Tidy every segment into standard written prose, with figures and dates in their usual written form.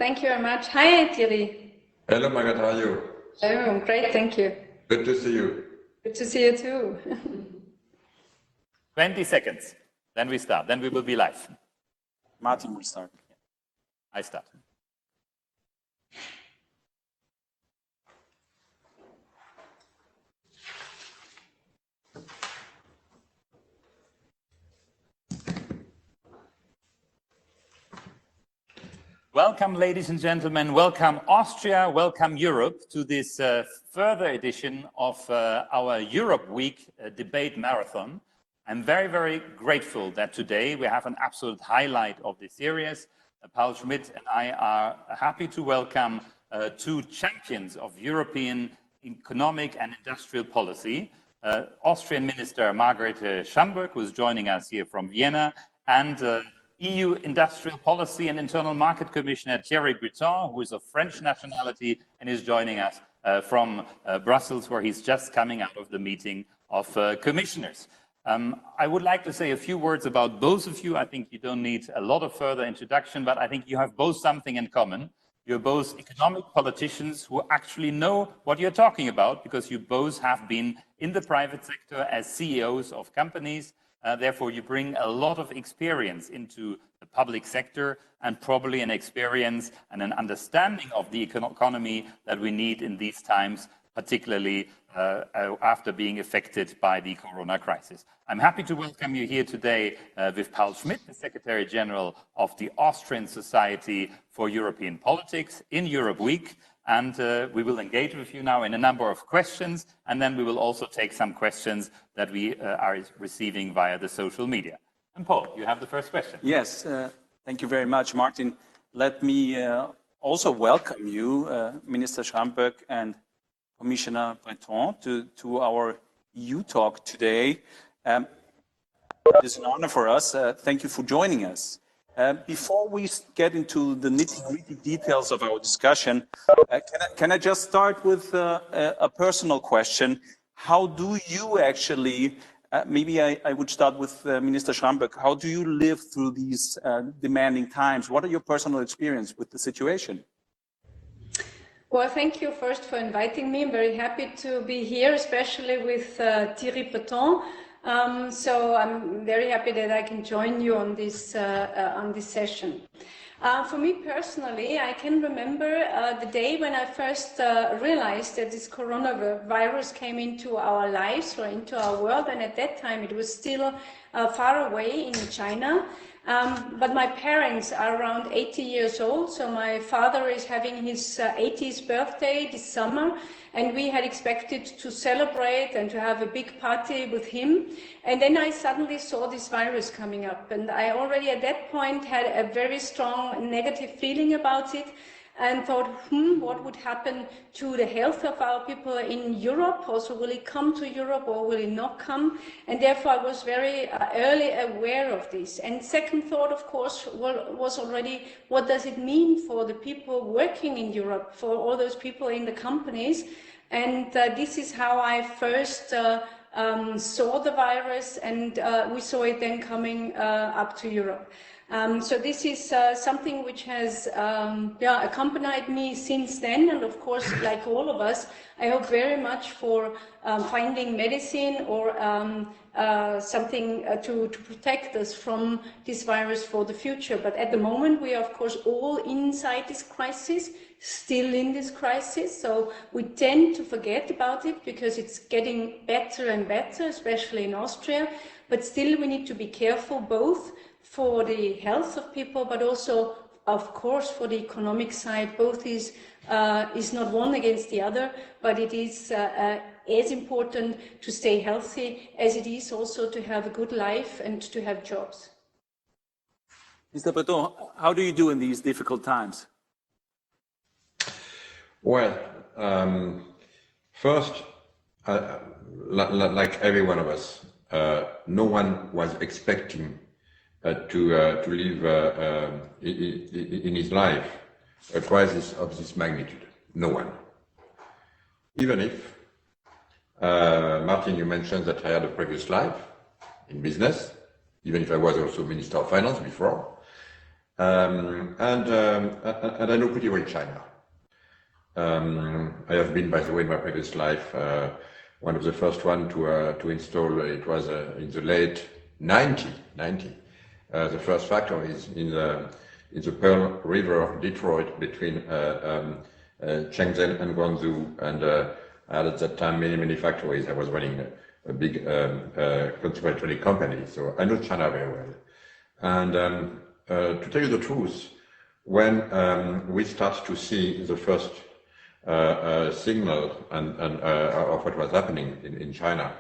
Thank you very much. Hi, Thierry. Hello, Margaret. How are you? Hello. Great. Thank you. Good to see you. Good to see you too. 20 seconds. Then we start. Then we will be live. Martin will start. I start. Welcome, ladies and gentlemen. Welcome, Austria. Welcome, Europe, to this further edition of our Europe Week debate marathon. I'm very, very grateful that today we have an absolute highlight of this series. Paul Schmidt and I are happy to welcome two champions of European economic and industrial policy. Austrian Minister Margarete Schamberg, who is joining us here from Vienna, and EU Industrial Policy and Internal Market Commissioner Thierry Breton, who is of French nationality and is joining us from Brussels, where he's just coming out of the meeting of commissioners. I would like to say a few words about both of you. I think you don't need a lot of further introduction, but I think you have both something in common. You're both economic politicians who actually know what you're talking about, because you both have been in the private sector as CEOs of companies. Therefore, you bring a lot of experience into the public sector, and probably an experience and an understanding of the economy that we need in these times, particularly after being affected by the corona crisis. I'm happy to welcome you here today with Paul Schmidt, the Secretary General of the Austrian Society for European Politics in Europe Week. And we will engage with you now in a number of questions, and then we will also take some questions that we are receiving via the social media. And Paul, you have the first question. Yes, thank you very much, Martin. Let me also welcome you, Minister Schamberg and Commissioner Breton, to our EU talk today. It is an honor for us. Thank you for joining us. Before we get into the nitty-gritty details of our discussion, can I just start with a personal question? How do you actually, maybe I would start with Minister Schamberg, how do you live through these demanding times? What are your personal experience with the situation? Well, thank you first for inviting me. I'm very happy to be here, especially with Thierry Breton. So I'm very happy that I can join you on this session. For me personally, I can remember the day when I first realized that this coronavirus came into our lives or into our world, and at that time it was still far away in China. But my parents are around 80 years old, so my father is having his 80th birthday this summer, and we had expected to celebrate and to have a big party with him. And then I suddenly saw this virus coming up, and I already at that point had a very strong negative feeling about it, and thought, what would happen to the health of our people in Europe? Also, will it come to Europe or will it not come? And therefore, I was very early aware of this. And second thought, of course, was already, what does it mean for the people working in Europe, for all those people in the companies? And this is how I first saw the virus, and we saw it then coming up to Europe. So this is something which has accompanied me since then, and of course, like all of us, I hope very much for finding medicine or something to protect us from this virus for the future. But at the moment, we are of course all inside this crisis, still in this crisis, so we tend to forget about it because it's getting better and better, especially in Austria, but still we need to be careful both for the health of people, but also, of course, for the economic side. Both is not one against the other, but it is as important to stay healthy as it is also to have a good life and to have jobs. Mr. Breton, how do you do in these difficult times? Well, first, like every one of us, no one was expecting to live in his life a crisis of this magnitude. No one. Even if, Martin, you mentioned that I had a previous life in business, even if I was also Minister of Finance before. And I know pretty well China. I have been, by the way, in my previous life, one of the first one to install. It was in the late 90. The first factory is in the Pearl River, Detroit, between Shenzhen and Guangzhou, and I had at that time many factories. I was running a big consumer electronic company, so I know China very well. And to tell you the truth, when we start to see the first signal of what was happening in China,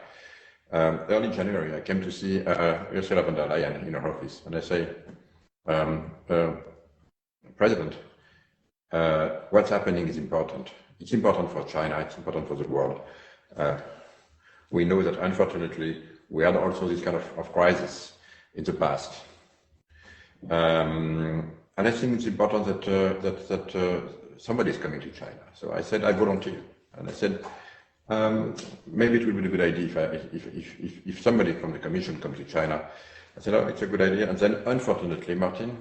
early January, I came to see Ursula von der Leyen in her office, and I say, President, what's happening is important. It's important for China, it's important for the world. We know that unfortunately we had also this kind of crisis in the past. And I think it's important that somebody is coming to China. So I said, I volunteer. And I said, maybe it would be a good idea if somebody from the Commission comes to China. I said, oh, it's a good idea. And then unfortunately, Martin,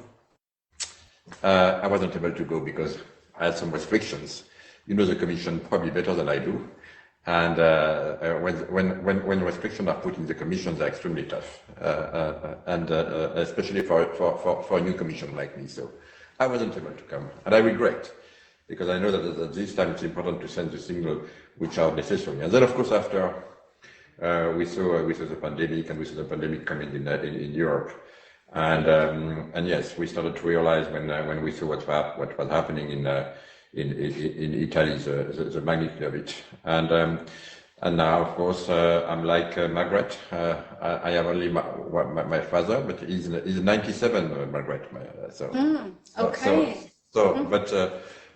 I wasn't able to go because I had some restrictions. You know the Commission probably better than I do. And when restrictions are put in the Commission, they're extremely tough, and especially for a new Commission like me. So I wasn't able to come, and I regret, because I know that at this time it's important to send the signal which are necessary. And then, of course, after we saw the pandemic, and we saw the pandemic coming in Europe, and yes, we started to realize when we saw what was happening in Italy, the magnitude of it, and now, of course, I'm like Margaret. I have only my father, but he's 97, Margaret. Okay.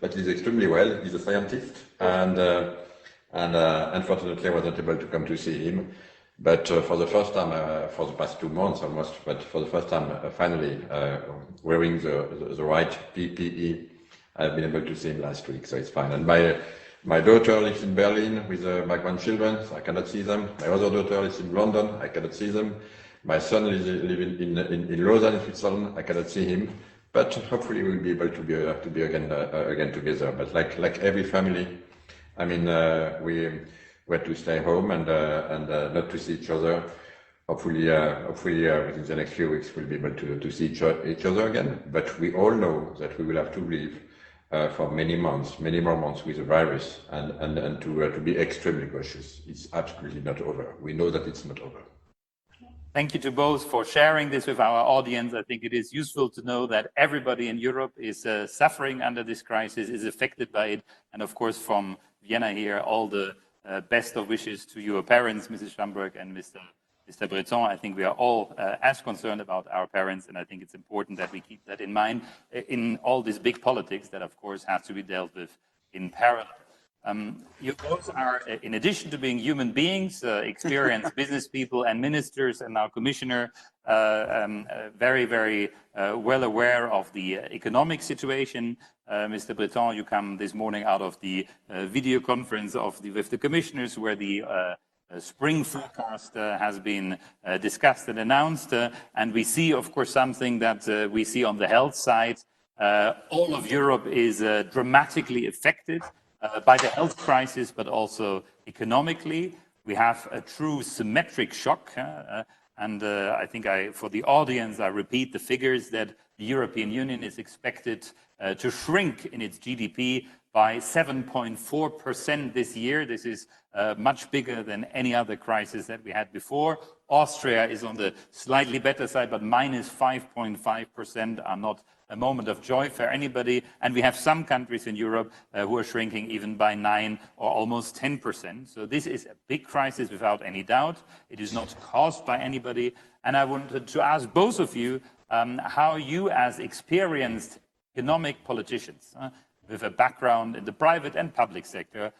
But he's extremely well. He's a scientist, and unfortunately, I wasn't able to come to see him. But for the first time, for the past 2 months almost, but for the first time, finally, wearing the right PPE. I've been able to see him last week, so it's fine. And my daughter lives in Berlin with my grandchildren, so I cannot see them. My other daughter lives in London, I cannot see them. My son lives in Lausanne, in Switzerland, I cannot see him. But hopefully we'll be able to be again together. But like every family, I mean, we had to stay home and not to see each other. Hopefully, within the next few weeks, we'll be able to see each other again. But we all know that we will have to live for many more months with the virus, and to be extremely cautious. It's absolutely not over. We know that it's not over. Thank you to both for sharing this with our audience. I think it is useful to know that everybody in Europe is suffering under this crisis, is affected by it. And of course, from Vienna here, all the best of wishes to your parents, Mrs. Schamberg and Mr. Breton. I think we are all as concerned about our parents, and I think it's important that we keep that in mind in all this big politics that, of course, has to be dealt with in parallel. You both are, in addition to being human beings, experienced business people and ministers, and now commissioner, very well aware of the economic situation. Mr. Breton, you come this morning out of the video conference with the commissioners, where the spring forecast has been discussed and announced, and we see, of course, something that we see on the health side. All of Europe is dramatically affected by the health crisis, but also economically. We have a true symmetric shock, and I think for the audience, I repeat the figures that the European Union is expected to shrink in its GDP by 7.4% this year. This is much bigger than any other crisis that we had before. Austria is on the slightly better side, but minus 5.5% are not a moment of joy for anybody. And we have some countries in Europe who are shrinking even by 9 or almost 10%. So this is a big crisis without any doubt. It is not caused by anybody. And I wanted to ask both of you how you, as experienced economic politicians with a background in the private and public sector,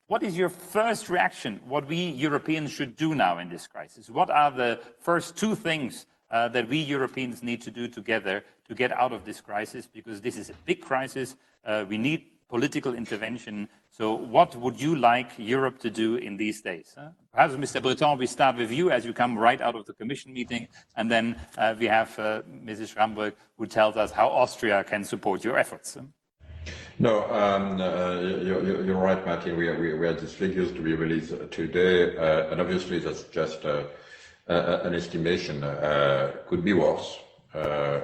what is your first reaction, what we Europeans should do now in this crisis? What are the first 2 things that we Europeans need to do together to get out of this crisis? Because this is a big crisis. We need political intervention. So what would you like Europe to do in these days? Perhaps, Mr. Breton, we start with you as you come right out of the Commission meeting, and then we have Mrs. Schramberg, who tells us how Austria can support your efforts. No, you're right, Martin. We had these figures to be released today, and obviously that's just an estimation. Could be worse.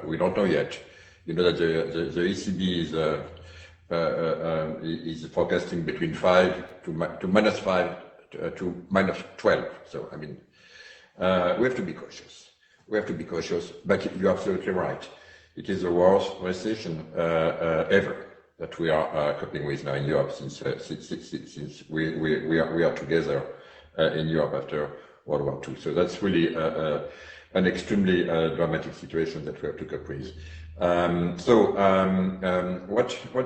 We don't know yet. You know that the ECB is forecasting between 5 to -5 to -12. So I mean, we have to be cautious. We have to be cautious. But you're absolutely right. It is the worst recession ever that we are coping with now in Europe since we are together in Europe after World War II. So that's really an extremely dramatic situation that we have to cope with.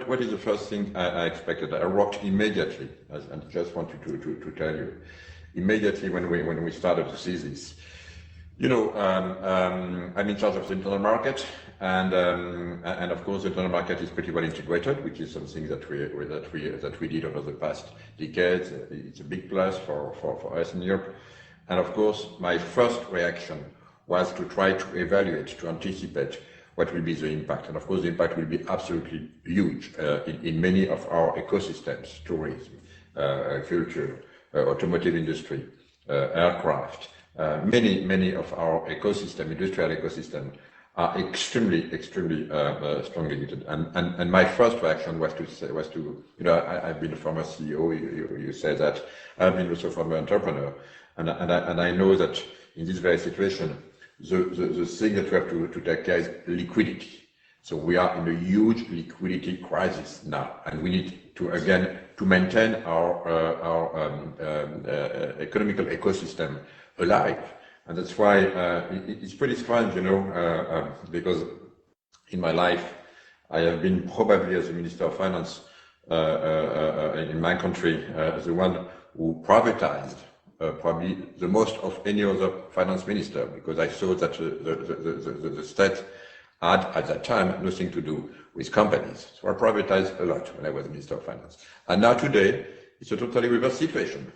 What is the first thing I expected? I worked immediately, and just wanted to tell you, immediately when we started to see this. You know, I'm in charge of the internal market, and of course the internal market is pretty well integrated, which is something that we did over the past decades. It's a big plus for us in Europe. And of course, my first reaction was to try to evaluate, to anticipate what will be the impact. And of course, the impact will be absolutely huge in many of our ecosystems: tourism, culture, automotive industry, aircraft. Many of our industrial ecosystem are extremely strongly needed. And my first reaction was to you know, I've been a former CEO. You said that. I've been also a former entrepreneur, and I know that in this very situation, the thing that we have to take care is liquidity. So we are in a huge liquidity crisis now, and we need to again to maintain our economical ecosystem alive. And that's why it's pretty strange, you know, because in my life I have been probably, as a Minister of Finance in my country, the one who privatized probably the most of any other finance minister, because I saw that the state had at that time nothing to do with companies. So I privatized a lot when I was Minister of Finance. And now today, it's a totally reverse situation.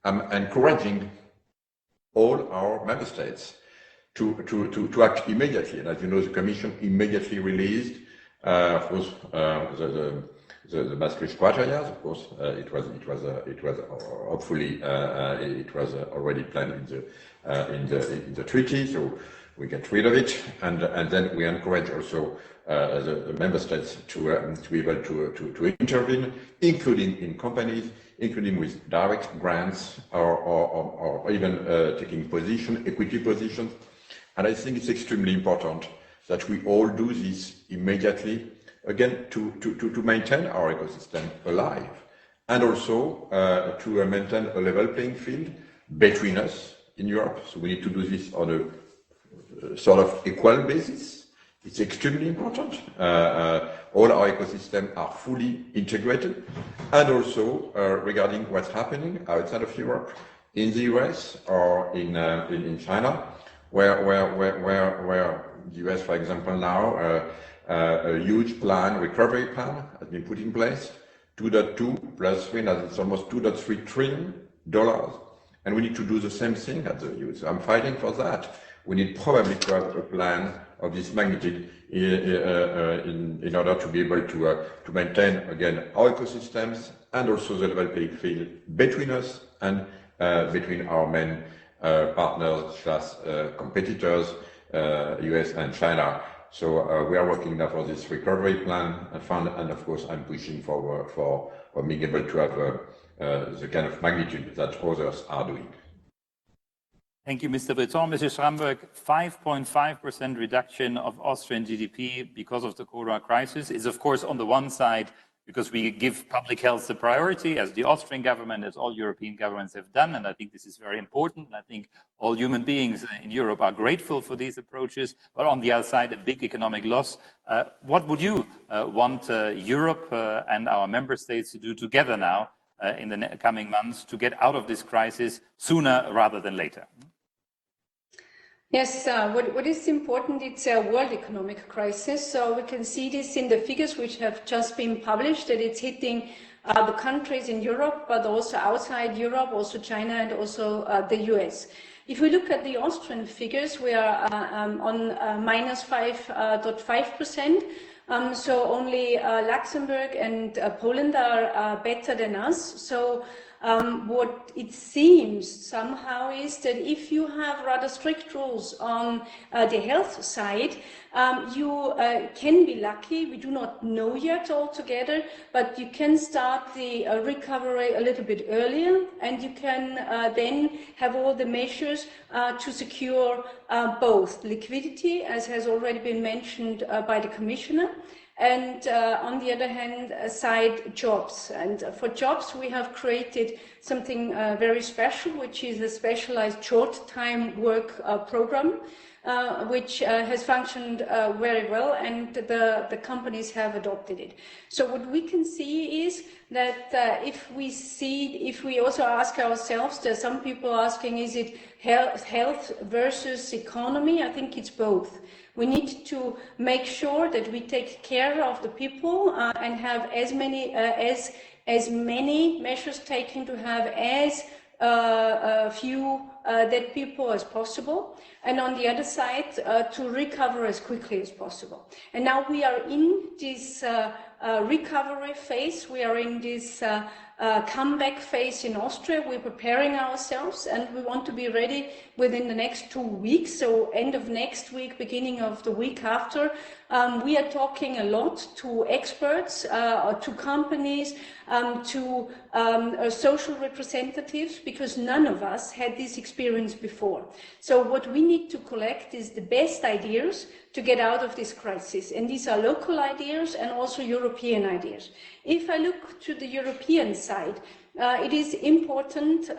I'm encouraging all our member states to act immediately. And as you know, the Commission immediately released, of course, the Maastricht criteria. Of course, it was hopefully it was already planned in the treaty. So we get rid of it, and then we encourage also the member states to be able to intervene, including in companies, including with direct grants or even taking equity positions. And I think it's extremely important that we all do this immediately, again, to maintain our ecosystem alive, and also to maintain a level playing field between us in Europe. So we need to do this on a sort of equal basis. It's extremely important. All our ecosystems are fully integrated, and also regarding what's happening outside of Europe, in the US or in China, where the US, for example, now a huge recovery plan has been put in place, 2.2 plus 3, now it's almost $2.3 trillion, and we need to do the same thing at the EU. So I'm fighting for that. We need probably to have a plan of this magnitude in order to be able to maintain, again, our ecosystems and also the level playing field between us and between our main partners, competitors, US and China. So we are working now for this recovery plan fund, and of course I'm pushing for being able to have the kind of magnitude that others are doing. Thank you, Mr. Breton. Mrs. Schramberg, 5.5% reduction of Austrian GDP because of the corona crisis is, of course, on the one side, because we give public health the priority, as the Austrian government, as all European governments have done, and I think this is very important. I think all human beings in Europe are grateful for these approaches, but on the other side, a big economic loss. What would you want Europe and our member states to do together now in the coming months to get out of this crisis sooner rather than later? Yes, what is important, it's a world economic crisis. So we can see this in the figures which have just been published, that it's hitting the countries in Europe, but also outside Europe, also China and also the US. If we look at the Austrian figures, we are on minus 5.5%. So only Luxembourg and Poland are better than us. So what it seems somehow is that if you have rather strict rules on the health side, you can be lucky. We do not know yet altogether, but you can start the recovery a little bit earlier, and you can then have all the measures to secure both liquidity, as has already been mentioned by the Commissioner, and on the other hand side, jobs. And for jobs we have created something very special, which is a specialized short-time work program, which has functioned very well, and the companies have adopted it. So what we can see is that if we also ask ourselves, there's some people asking, is it health versus economy? I think it's both. We need to make sure that we take care of the people and have as many measures taken to have as few dead people as possible, and on the other side to recover as quickly as possible. And now we are in this recovery phase, we are in this comeback phase in Austria. We're preparing ourselves and we want to be ready within the next 2 weeks, so end of next week, beginning of the week after. We are talking a lot to experts, to companies, to social representatives, because none of us had this experience before. So what we need to collect is the best ideas to get out of this crisis, and these are local ideas and also European ideas. If I look to the European side, it is important,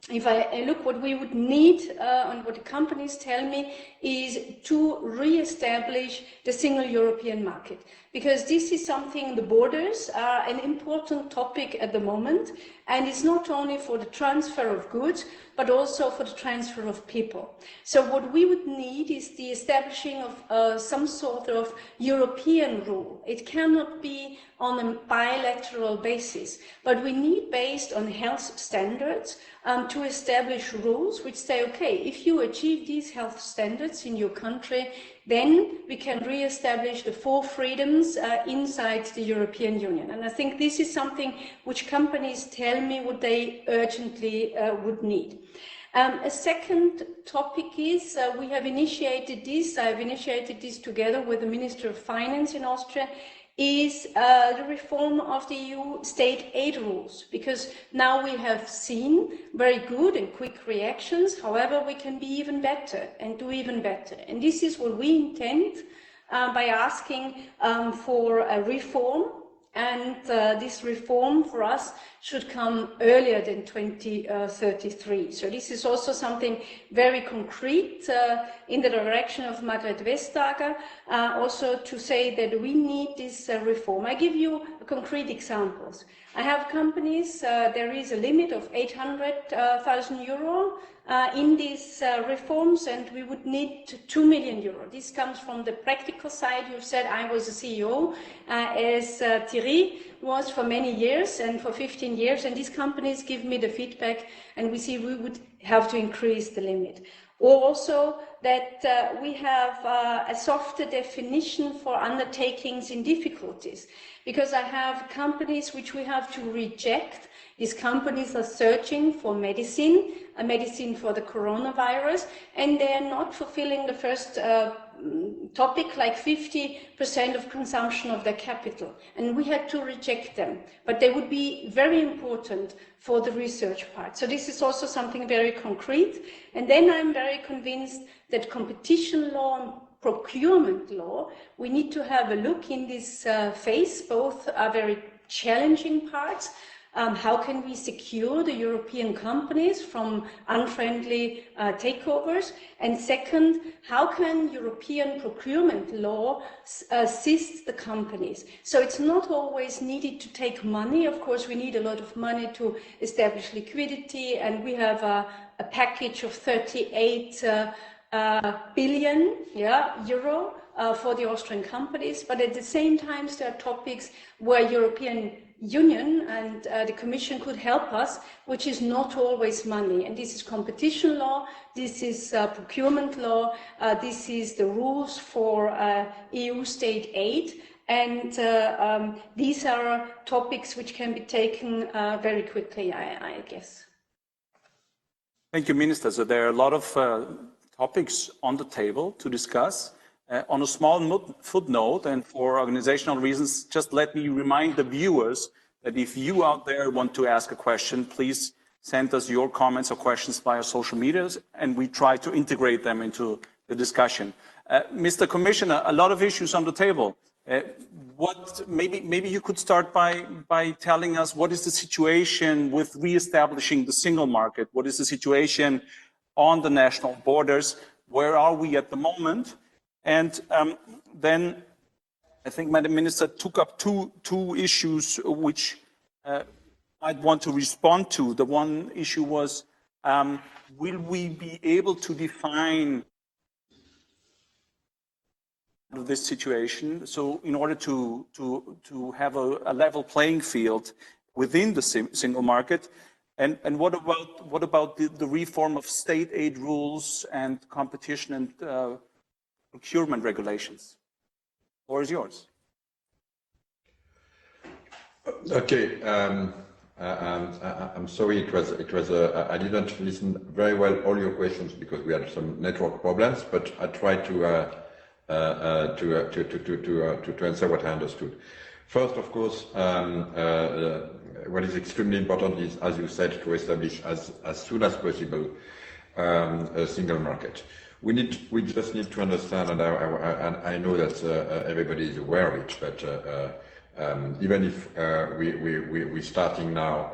if I look what we would need and what the companies tell me, is to re-establish the single European market, because this is something, the borders are an important topic at the moment, and it's not only for the transfer of goods but also for the transfer of people. So what we would need is the establishing of some sort of European rule. It cannot be on a bilateral basis, but we need, based on health standards, to establish rules which say, okay, if you achieve these health standards in your country, then we can re-establish the 4 freedoms inside the European Union. And I think this is something which companies tell me what they urgently would need. A second topic is, we have initiated this, I've initiated this together with the Minister of Finance in Austria, is the reform of the EU state aid rules, because now we have seen very good and quick reactions. However, we can be even better and do even better. And this is what we intend by asking for a reform. And this reform for us should come earlier than 2033. So this is also something very concrete in the direction of Margrethe Vestager, also to say that we need this reform. I give you concrete examples. I have companies, there is a limit of 800,000 euro in these reforms, and we would need 2 million euro. This comes from the practical side. You've said I was a CEO, as Thierry was for many years, and for 15 years, and these companies give me the feedback, and we see we would have to increase the limit. Or also that we have a softer definition for undertakings in difficulties, because I have companies which we have to reject. These companies are searching for medicine, a medicine for the coronavirus, and they are not fulfilling the first topic, like 50% of consumption of their capital. And we had to reject them, but they would be very important for the research part. So this is also something very concrete. And then I'm very convinced that competition law and procurement law, we need to have a look in this phase. Both are very challenging parts. How can we secure the European companies from unfriendly takeovers? And second, how can European procurement law assist the companies? So it's not always needed to take money. Of course, we need a lot of money to establish liquidity, and we have a package of 38 billion euro for the Austrian companies, but at the same time there are topics where European Union and the Commission could help us, which is not always money. And this is competition law, this is procurement law, this is the rules for EU state aid. And these are topics which can be taken very quickly, I guess. Thank you, Minister. So there are a lot of topics on the table to discuss. On a small footnote, and for organizational reasons, just let me remind the viewers that if you out there want to ask a question, please send us your comments or questions via social media, and we try to integrate them into the discussion. Mr. Commissioner, a lot of issues on the table. Maybe you could start by telling us what is the situation with re-establishing the single market? What is the situation on the national borders? Where are we at the moment? And then I think Madam Minister took up two issues which I'd want to respond to. The one issue was, will we be able to define this situation? So in order to have a level playing field within the single market, and what about the reform of state aid rules and competition and procurement regulations? The floor is yours. Okay. I'm sorry. I didn't listen very well all your questions because we had some network problems. But I tried to answer what I understood. First, of course, what is extremely important is, as you said, to establish as soon as possible a single market. We just need to understand, and I know that everybody is aware of it, but even if we're starting now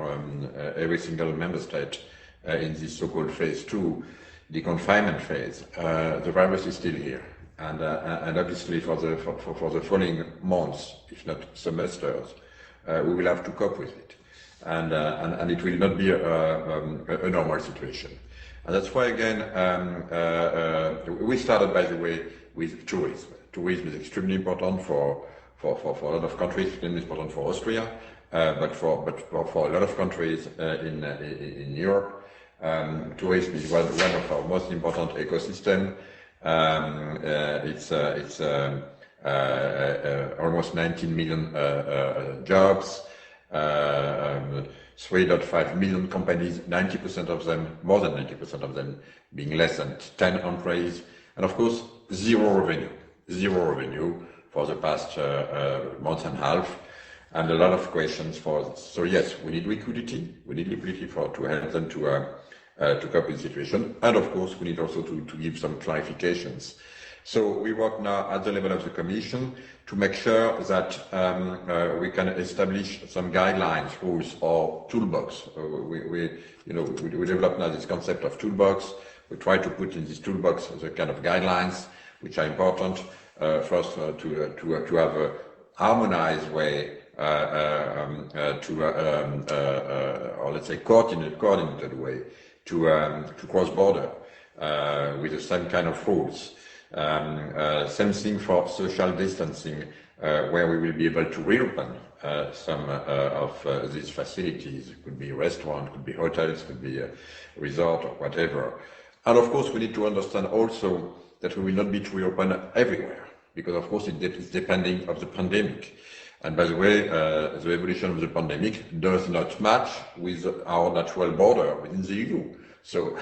every single member state in this so-called phase 2, the confinement phase, the virus is still here, and obviously for the following months, if not semesters, we will have to cope with it, and it will not be a normal situation. And that's why, again, we started, by the way, with tourism. Tourism is extremely important for a lot of countries, extremely important for Austria, but for a lot of countries in Europe. Tourism is one of our most important ecosystem. It's almost 19 million jobs. 3.5 million companies, 90% of them, more than 90% of them, being less than 10 employees, and of course, zero revenue for the past month and a half, and a lot of questions for. So yes, we need liquidity. We need liquidity to help them to cope with the situation, and of course, we need also to give some clarifications. So we work now at the level of the Commission to make sure that we can establish some guidelines, rules, or toolbox. We develop now this concept of toolbox. We try to put in this toolbox the kind of guidelines which are important. First, to have a harmonized way or let's say coordinated way to cross border with the same kind of rules. Same thing for social distancing, where we will be able to reopen some of these facilities. It could be a restaurant, could be hotels, could be a resort or whatever. And of course, we need to understand also that we will not be to reopen everywhere, because of course it is depending on the pandemic. And by the way, the evolution of the pandemic does not match with our natural border within the EU. So,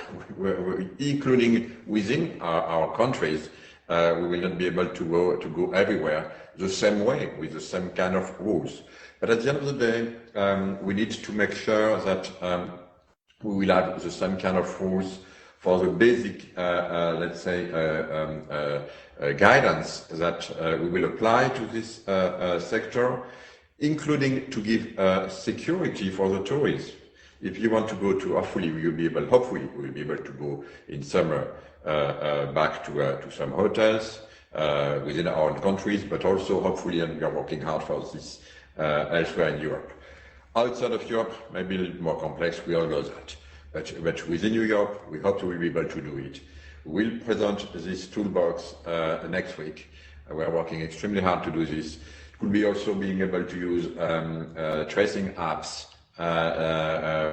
including within our countries, we will not be able to go everywhere the same way with the same kind of rules. But at the end of the day, we need to make sure that we will have the same kind of rules for the basic, let's say, guidance that we will apply to this sector, including to give security for the tourists. If you want to go to, hopefully we will be able to go in summer back to some hotels within our own countries, but also hopefully, and we are working hard for this elsewhere in Europe. Outside of Europe, maybe a little more complex, we all know that. But within Europe, we hope to be able to do it. We'll present this toolbox next week. We are working extremely hard to do this. It could be also being able to use tracing apps,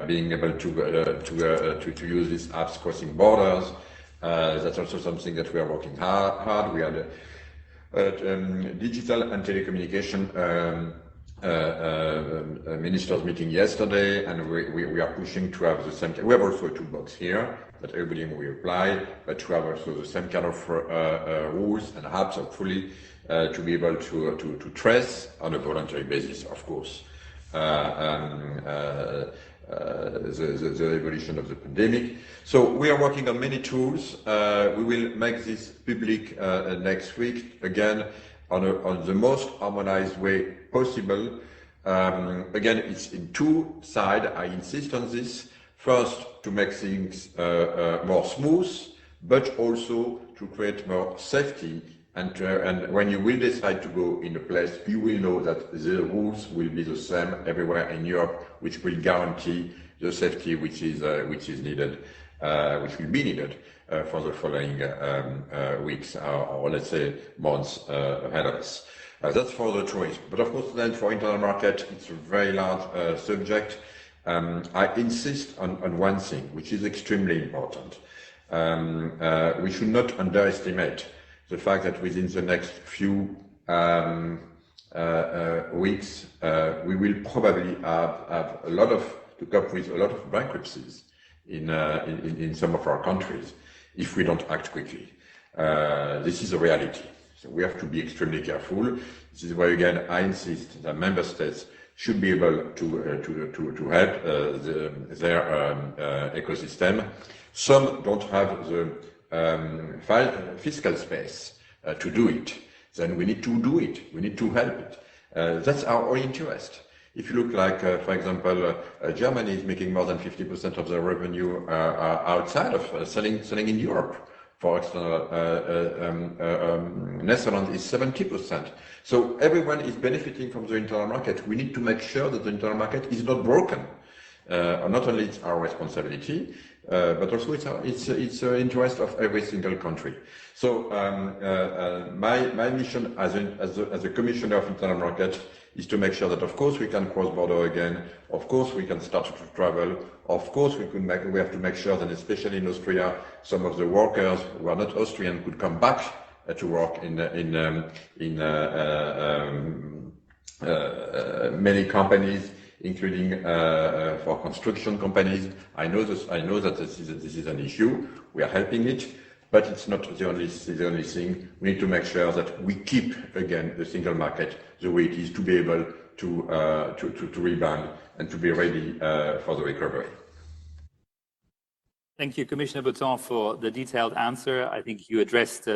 being able to use these apps crossing borders. That's also something that we are working hard. We had a digital and telecommunication ministers meeting yesterday, and we are pushing to have the same. We have also a toolbox here that everybody will apply, but to have also the same kind of rules and apps, hopefully, to be able to trace on a voluntary basis, of course, the evolution of the pandemic. So we are working on many tools. We will make this public next week, again, on the most harmonized way possible. Again, it's in two sides. I insist on this. First, to make things more smooth, but also to create more safety. And when you will decide to go in a place, you will know that the rules will be the same everywhere in Europe, which will guarantee the safety which is needed, which will be needed for the following weeks or let's say months ahead of us. That's for the tourism. But of course, then for internal market, it's a very large subject. I insist on one thing, which is extremely important. We should not underestimate the fact that within the next few weeks, we will probably have a lot to cope with a lot of bankruptcies in some of our countries if we don't act quickly. This is a reality. So we have to be extremely careful. This is why, again, I insist that member states should be able to help their ecosystem. Some don't have the fiscal space to do it. Then we need to do it. We need to help it. That's our own interest. If you look like, for example, Germany is making more than 50% of their revenue outside of selling in Europe. For external, Netherlands is 70%. So everyone is benefiting from the internal market. We need to make sure that the internal market is not broken. Not only it's our responsibility, but also it's an interest of every single country. So my mission as a Commissioner of Internal Market is to make sure that, of course, we can cross border again. Of course, we can start to travel. Of course, we have to make sure that, especially in Austria, some of the workers who are not Austrian could come back to work in many companies, including for construction companies. I know that this is an issue. We are helping it, but it's not the only thing. We need to make sure that we keep again the single market the way it is, to be able to rebound and to be ready for the recovery. Thank you, Commissioner Breton, for the detailed answer. I think you addressed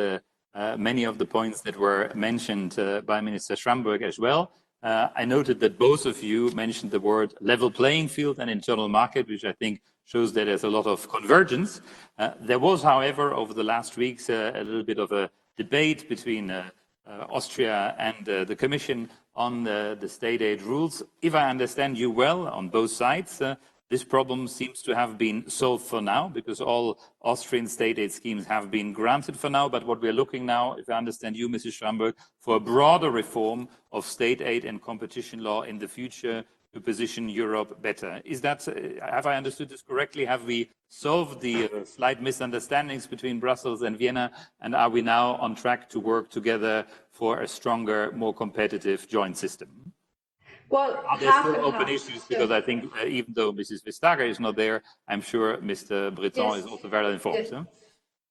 many of the points that were mentioned by Minister Schramberg as well. I noted that both of you mentioned the word level playing field and internal market, which I think shows that there's a lot of convergence. There was, however, over the last weeks, a little bit of a debate between Austria and the Commission on the state aid rules. If I understand you well, on both sides, this problem seems to have been solved for now, because all Austrian state aid schemes have been granted for now. But what we're looking now, if I understand you, Mrs. Schramberg, for a broader reform of state aid and competition law in the future to position Europe better. Is that, have I understood this correctly? Have we solved the slight misunderstandings between Brussels and Vienna? And are we now on track to work together for a stronger, more competitive joint system? Well, are there still open issues? Because I think even though Mrs. Vestager is not there, I'm sure Mr. Breton is also very informed. Yes. Huh?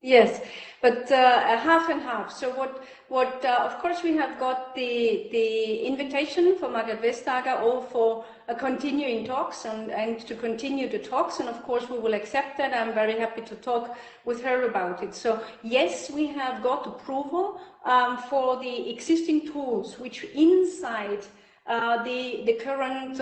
Yes, but half and half. So of course, we have got the invitation for Margaret Vestager, all for continuing talks and to continue the talks. And of course, we will accept that. I'm very happy to talk with her about it. So yes, we have got approval for the existing tools, which inside the current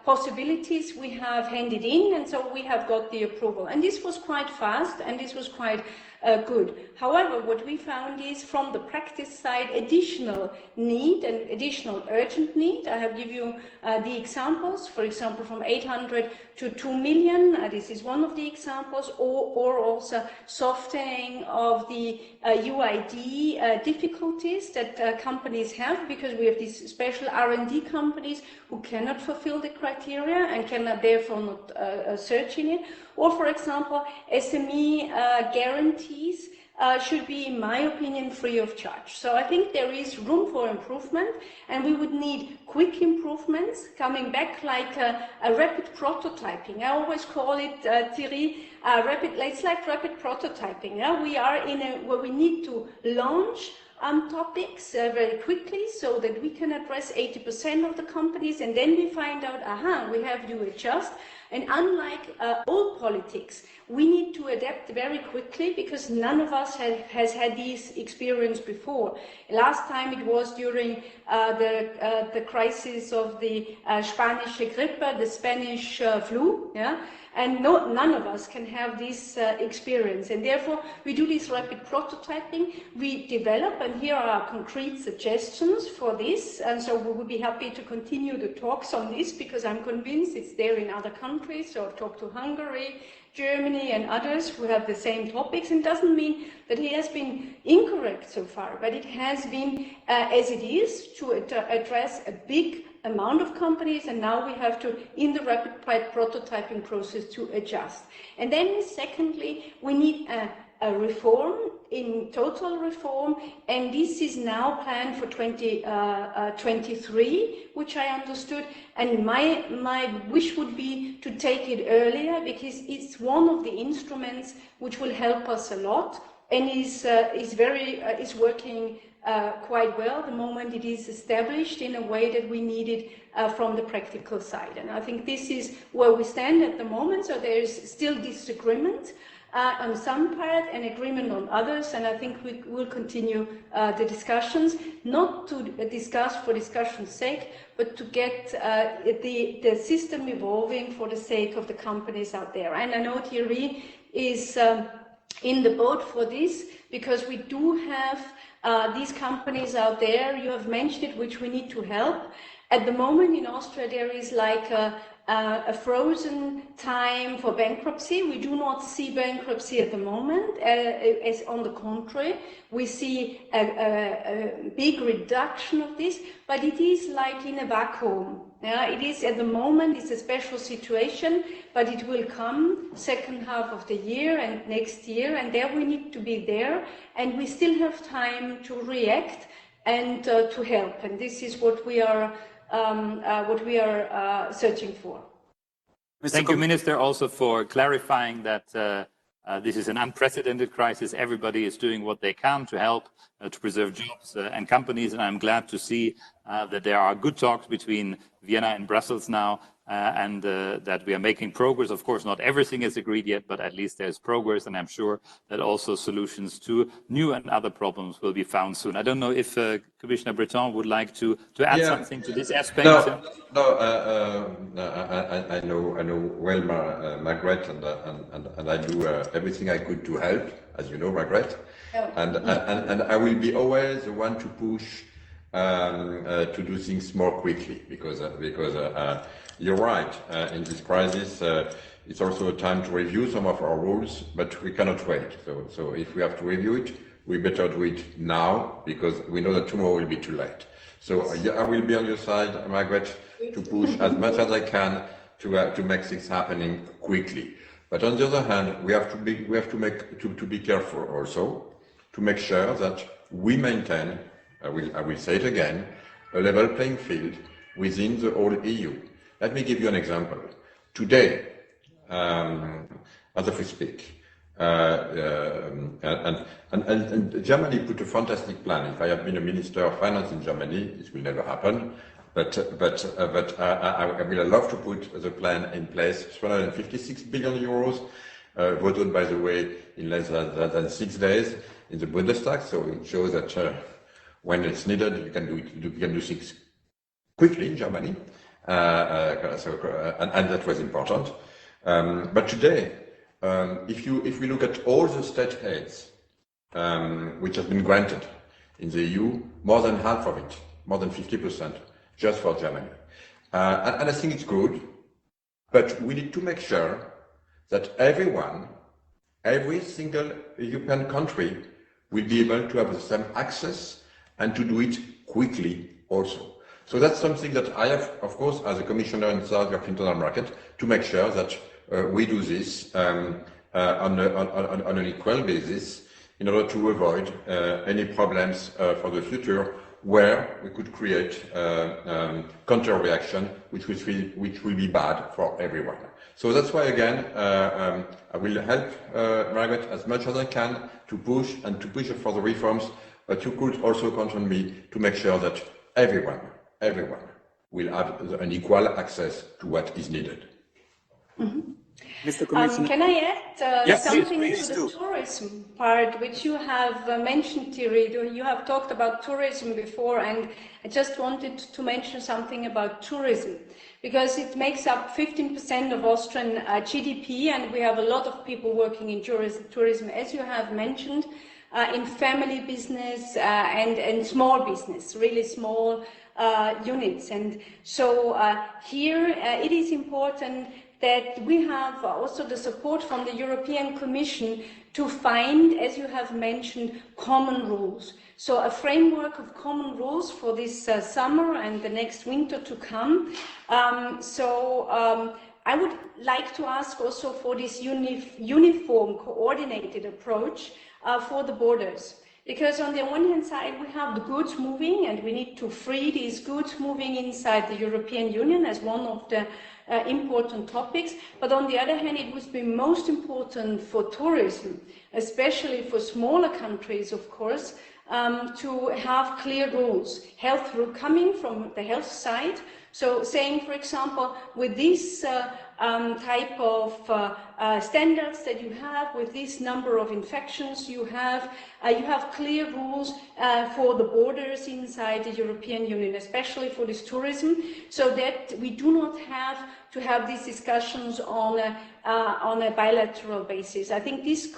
possibilities we have handed in, and so we have got the approval. And this was quite fast, and this was quite good. However, what we found is from the practice side, additional need and additional urgent need. I have given you the examples, for example, from 800 to 2 million. This is one of the examples, or also softening of the UID difficulties that companies have, because we have these special R&D companies who cannot fulfill the criteria and cannot therefore not search in it. Or, for example, SME guarantees should be, in my opinion, free of charge. So I think there is room for improvement, and we would need quick improvements, coming back like a rapid prototyping. I always call it, Thierry, it's like rapid prototyping. Yeah? We are in where we need to launch topics very quickly so that we can address 80% of the companies, and then we find out, we have to adjust. And unlike old politics, we need to adapt very quickly, because none of us has had this experience before. Last time it was during the crisis of the Spanish gripe, the Spanish flu, yeah? And none of us can have this experience, and therefore we do this rapid prototyping, we develop, and here are concrete suggestions for this, and so we will be happy to continue the talks on this, because I'm convinced it's there in other countries. So I've talked to Hungary, Germany and others who have the same topics, and it doesn't mean that it has been incorrect so far, but it has been as it is to address a big amount of companies, and now we have to, in the rapid prototyping process, to adjust. And then secondly, we need a reform, in total reform, and this is now planned for 2023, which I understood, and my wish would be to take it earlier, because it's one of the instruments which will help us a lot, and is working quite well the moment it is established in a way that we need it from the practical side. And I think this is where we stand at the moment. So there is still disagreement on some part and agreement on others, and I think we will continue the discussions, not to discuss for discussion's sake, but to get the system evolving for the sake of the companies out there. And I know Thierry is in the boat for this, because we do have these companies out there, you have mentioned it, which we need to help. At the moment in Austria, there is like a frozen time for bankruptcy. We do not see bankruptcy at the moment, as on the contrary, we see a big reduction of this, but it is like in a vacuum. Yeah, it is at the moment, it's a special situation, but it will come second half of the year and next year, and there we need to be there, and we still have time to react and to help, and this is what we are searching for. Thank you, Minister, also for clarifying that this is an unprecedented crisis. Everybody is doing what they can to help to preserve jobs and companies, and I'm glad to see that there are good talks between Vienna and Brussels now, and that we are making progress. Of course, not everything is agreed yet, but at least there's progress, and I'm sure that also solutions to new and other problems will be found soon. I don't know if Commissioner Breton would like to add something to this aspect. I know well Margaret, and I do everything I could to help, as you know, Margaret. And I will be always the one to push to do things more quickly, because you're right, in this crisis, it's also a time to review some of our rules, but we cannot wait. So if we have to review it, we better do it now, because we know that tomorrow will be too late. So I will be on your side, Margaret, to push as much as I can to make things happening quickly. But on the other hand, we have to be careful also, to make sure that we maintain, I will say it again, a level playing field within the whole EU. Let me give you an example. Today, as we speak, and Germany put a fantastic plan. If I had been a Minister of Finance in Germany, this will never happen. But I will love to put the plan in place. 356 billion euros, voted, by the way, in less than 6 days in the Bundestag. So it shows that when it's needed, you can do things quickly in Germany. And that was important. But today, if we look at all the state heads which has been granted in the EU, more than half of it, more than 50%, just for Germany. And I think it's good, but we need to make sure that everyone, every single European country will be able to have the same access and to do it quickly also. So that's something that I have, of course, as a commissioner in charge of internal market, to make sure that we do this on an equal basis in order to avoid any problems for the future where we could create counter-reaction which will be bad for everyone. So that's why, again, I will help Margaret as much as I can to push for the reforms, but you could also count on me to make sure that everyone will have an equal access to what is needed. Mm-hmm. Mr. Commissioner. Can I add yes, something please to the tourism part, which you have mentioned, Thierry? You have talked about tourism before, and I just wanted to mention something about tourism, because it makes up 15% of Austrian GDP, and we have a lot of people working in tourism, as you have mentioned, in family business and small business, really small units. And so here it is important that we have also the support from the European Commission to find, as you have mentioned, common rules. So a framework of common rules for this summer and the next winter to come. I would like to ask also for this uniform, coordinated approach for the borders. Because on the one hand side, we have the goods moving, and we need to free these goods moving inside the European Union as one of the important topics. But on the other hand, it would be most important for tourism, especially for smaller countries, of course, to have clear rules. Health rule coming from the health side. So saying, for example, with this type of standards that you have, with this number of infections you have clear rules for the borders inside the European Union, especially for this tourism, so that we do not have to have these discussions on a bilateral basis. I think this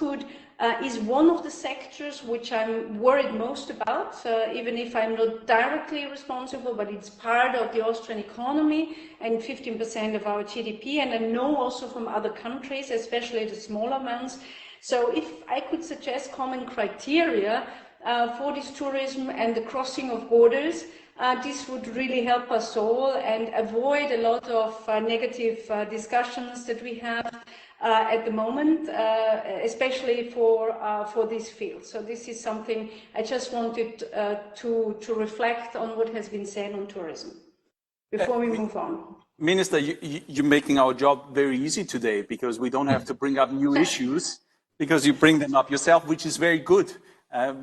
is one of the sectors which I'm worried most about, even if I'm not directly responsible, but it's part of the Austrian economy and 15% of our GDP, and I know also from other countries, especially the smaller ones. So if I could suggest common criteria for this tourism and the crossing of borders, this would really help us all and avoid a lot of negative discussions that we have at the moment, especially for this field. So this is something I just wanted to reflect on what has been said on tourism before we move on. Minister, you're making our job very easy today, because we don't have to bring up new issues, because you bring them up yourself, which is very good,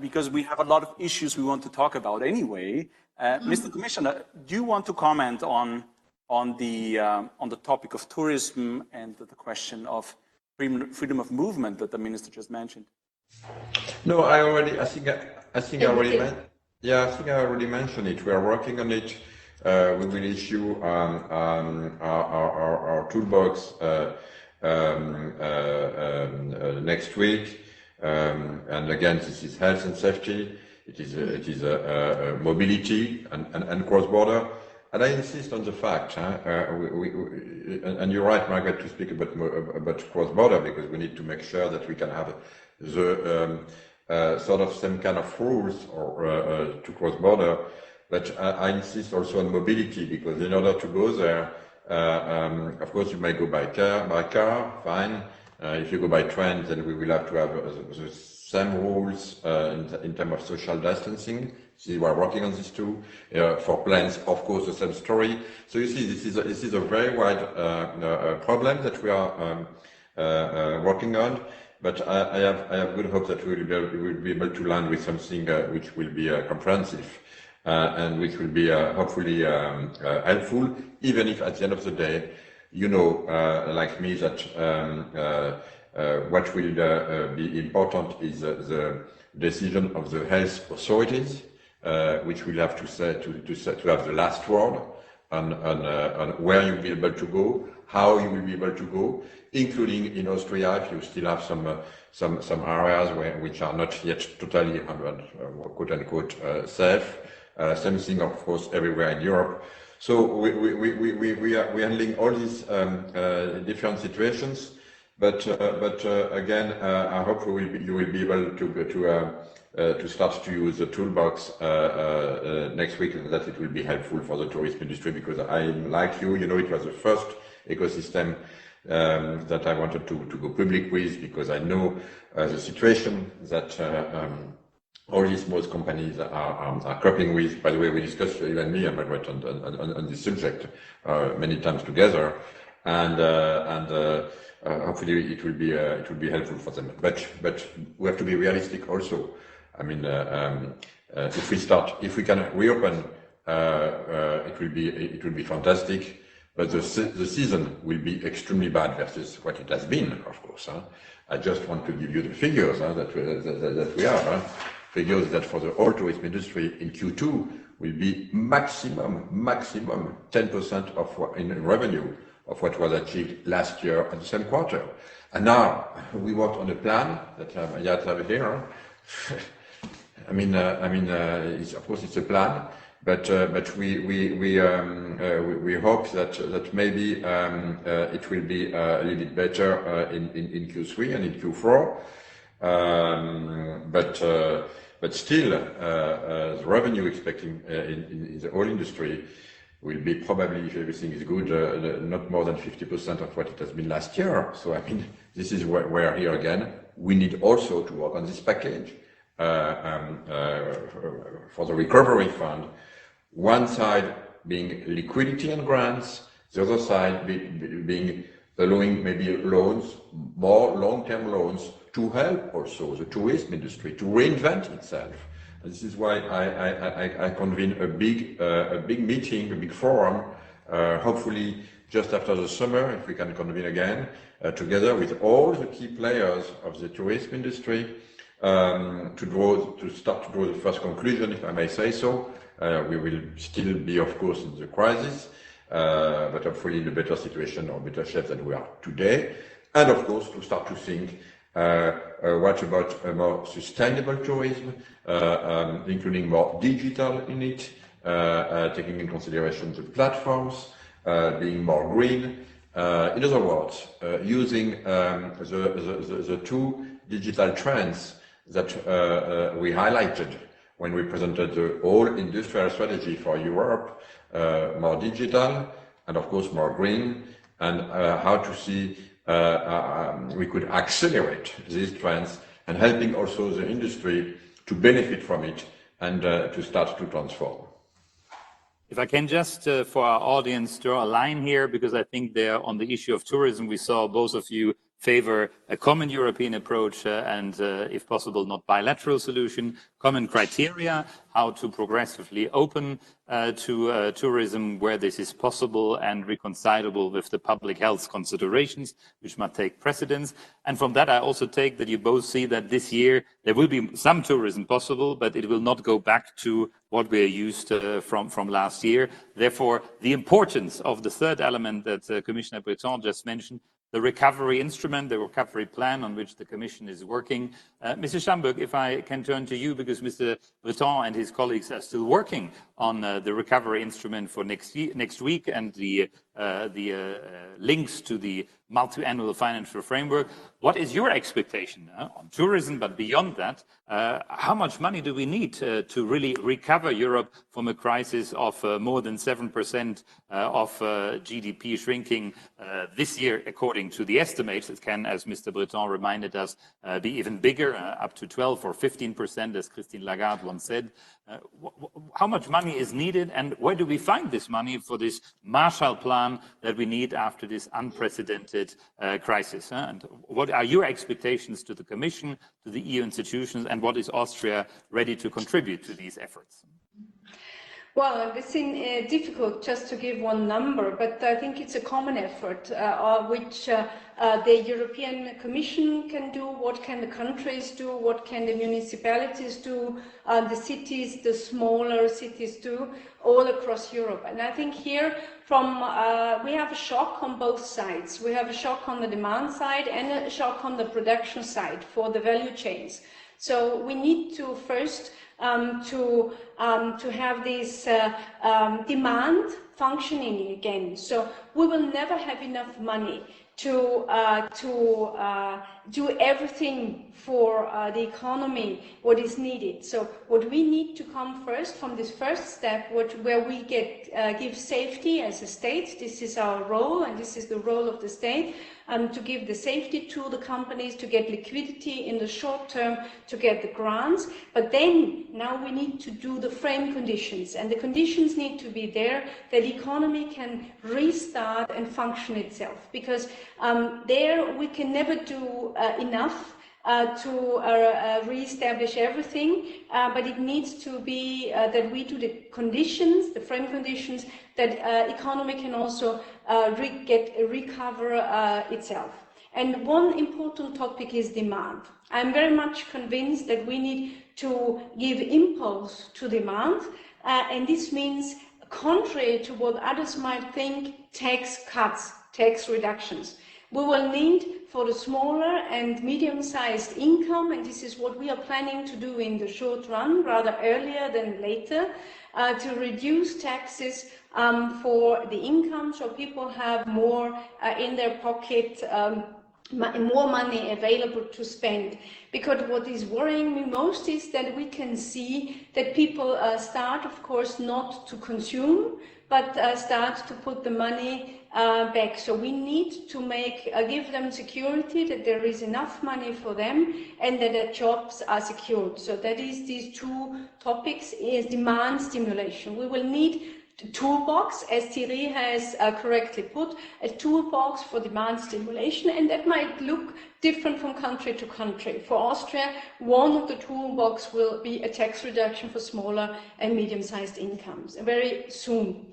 because we have a lot of issues we want to talk about anyway. Mr. Commissioner, do you want to comment on the topic of tourism and the question of freedom of movement that the minister just mentioned? No, I think I already mentioned it. We are working on it. We will issue our toolbox next week. And again, this is health and safety. It is mobility and cross-border. And I insist on the fact, and you're right, Margaret, to speak about cross-border, because we need to make sure that we can have the sort of same kind of rules to cross-border. But I insist also on mobility, because in order to go there, of course, you may go by car, fine. If you go by train, then we will have to have the same rules in terms of social distancing. See, we are working on this too. For planes, of course, the same story. So you see, this is a very wide problem that we are working on. But I have good hope that we will be able to land with something which will be comprehensive and which will be hopefully helpful, even if at the end of the day, you know, like me, that what will be important is the decision of the health authorities, which will have to have the last word. on where you'll be able to go, how you will be able to go, including in Austria, if you still have some areas which are not yet totally quote unquote safe. Same thing, of course, everywhere in Europe. So we are handling all these different situations. But again, I hope you will be able to start to use the toolbox next week, and that it will be helpful for the tourism industry, because I'm like you, it was the first ecosystem that I wanted to go public with, because I know the situation that all these small companies are coping with. By the way, we discussed, even me and Margaret, on this subject many times together, and hopefully it will be helpful for them. But we have to be realistic also. I mean, if we can reopen, it will be fantastic. But the season will be extremely bad versus what it has been, of course. I just want to give you the figures that we have. Figures that for the whole tourism industry in Q2 will be maximum 10% of in revenue of what was achieved last year at the same quarter. And now we work on a plan that I have here. Of course it's a plan, but we hope that maybe it will be a little bit better in Q3 and in Q4. But still, the revenue expecting in the whole industry will be probably, if everything is good, not more than 50% of what it has been last year. So I mean, this is where here again we need also to work on this package for the recovery fund. One side being liquidity and grants, the other side being allowing maybe loans, more long-term loans, to help also the tourism industry to reinvent itself. And this is why I convene a big meeting, a big forum, hopefully just after the summer, if we can convene again, together with all the key players of the tourism industry, to start to draw the first conclusion, if I may say so. We will still be, of course, in the crisis, but hopefully in a better situation or better shape than we are today. And of course, to start to think what about a more sustainable tourism, including more digital in it, taking in consideration the platforms, being more green. In other words, using the two digital trends that we highlighted when we presented the whole industrial strategy for Europe, more digital and of course more green, and how to see we could accelerate these trends and helping also the industry to benefit from it and to start to transform. If I can just, for our audience, draw a line here, because I think there on the issue of tourism, we saw both of you favor a common European approach and, if possible, not bilateral solution, common criteria, how to progressively open to tourism where this is possible and reconcilable with the public health considerations, which must take precedence. And from that, I also take that you both see that this year there will be some tourism possible, but it will not go back to what we are used to from last year. Therefore, the importance of the third element that Commissioner Breton just mentioned, the recovery instrument, the recovery plan on which the Commission is working. Mr. Schamberg, if I can turn to you, because Mr. Breton and his colleagues are still working on the recovery instrument for next week and the links to the multi-annual financial framework. What is your expectation on tourism, but beyond that, how much money do we need to really recover Europe from a crisis of more than 7% of GDP shrinking this year, according to the estimates? It can, as Mr. Breton reminded us, be even bigger, up to 12 or 15%, as Christine Lagarde once said. How much money is needed, and where do we find this money for this Marshall Plan that we need after this unprecedented crisis? And what are your expectations to the Commission, to the EU institutions, and what is Austria ready to contribute to these efforts? Well, it's difficult just to give one number, but I think it's a common effort which the European Commission can do, what can the countries do, what can the municipalities do, the cities, the smaller cities do, all across Europe. And I think here we have a shock on both sides. We have a shock on the demand side and a shock on the production side for the value chains. So we need to first to have this demand functioning again. So we will never have enough money to do everything for the economy, what is needed. So what we need to come first from this first step, where we give safety as a state. This is our role, and this is the role of the state, to give the safety to the companies, to get liquidity in the short term, to get the grants. But then now we need to do the frame conditions, and the conditions need to be there that the economy can restart and function itself, because there we can never do enough to re-establish everything, but it needs to be that we do the conditions, the frame conditions, that economy can also recover itself. And one important topic is demand. I'm very much convinced that we need to give impulse to demand, and this means, contrary to what others might think, tax cuts, tax reductions. We will need for the smaller and medium-sized income, and this is what we are planning to do in the short run, rather earlier than later, to reduce taxes for the income, so people have more in their pocket, more money available to spend. Because what is worrying me most is that we can see that people start, of course, not to consume, but start to put the money back. So we need to give them security, that there is enough money for them and that their jobs are secured. So that is these two topics, is demand stimulation. We will need a toolbox, as Thierry has correctly put, a toolbox for demand stimulation, and that might look different from country to country. For Austria, one of the toolbox will be a tax reduction for smaller and medium-sized incomes, very soon.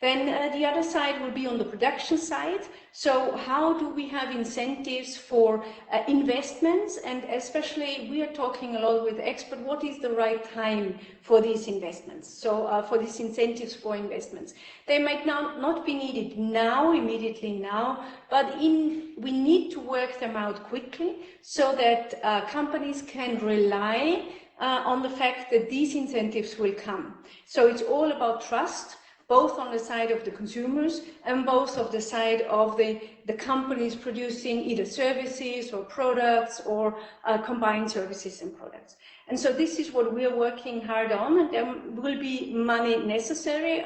Then the other side will be on the production side. So how do we have incentives for investments? And especially, we are talking a lot with experts, what is the right time for these investments? So for these incentives for investments. They might not be needed now, immediately now, but we need to work them out quickly so that companies can rely on the fact that these incentives will come. So it's all about trust, both on the side of the consumers and both of the side of the companies producing either services or products or combined services and products. And so this is what we are working hard on, and there will be money necessary.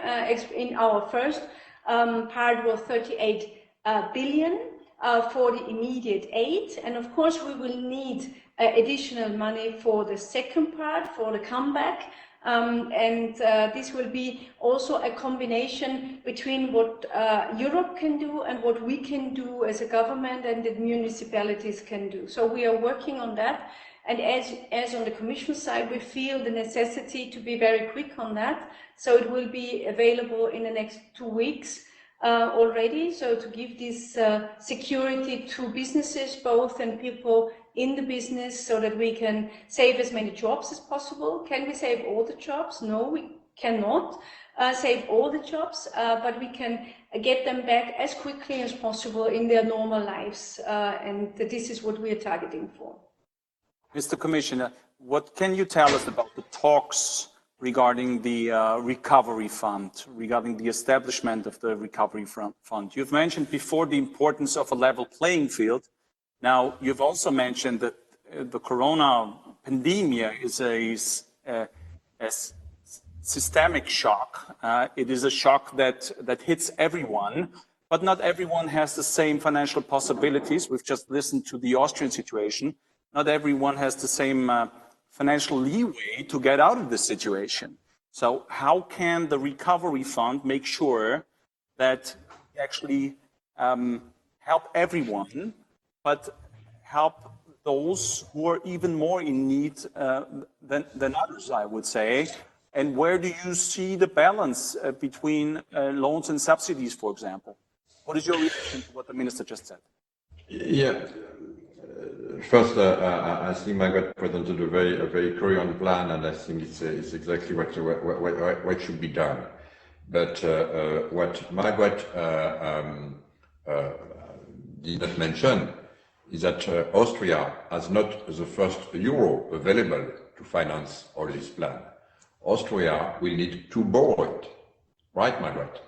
In our first part was 38 billion for the immediate aid, and of course we will need additional money for the second part, for the comeback. This will be also a combination between what Europe can do and what we can do as a government and the municipalities can do. So we are working on that, and as on the Commission side, we feel the necessity to be very quick on that. So it will be available in the next 2 weeks already, so to give this security to businesses both and people in the business, so that we can save as many jobs as possible. Can we save all the jobs? No, we cannot save all the jobs, but we can get them back as quickly as possible in their normal lives, and this is what we are targeting for. Mr. Commissioner, what can you tell us about the talks regarding the recovery fund, regarding the establishment of the recovery fund? You've mentioned before the importance of a level playing field. Now, you've also mentioned that the corona pandemic is a systemic shock. It is a shock that hits everyone, but not everyone has the same financial possibilities. We've just listened to the Austrian situation. Not everyone has the same financial leeway to get out of this situation. So how can the recovery fund make sure that actually help everyone, but help those who are even more in need than others, I would say, And where do you see the balance between loans and subsidies, for example? What is your reaction to what the minister just said? Yeah. First, I think Margaret presented a very coherent plan, and I think it's exactly what should be done. But what Margaret did not mention is that Austria has not the first euro available to finance all this plan. Austria will need to borrow it, right, Margaret?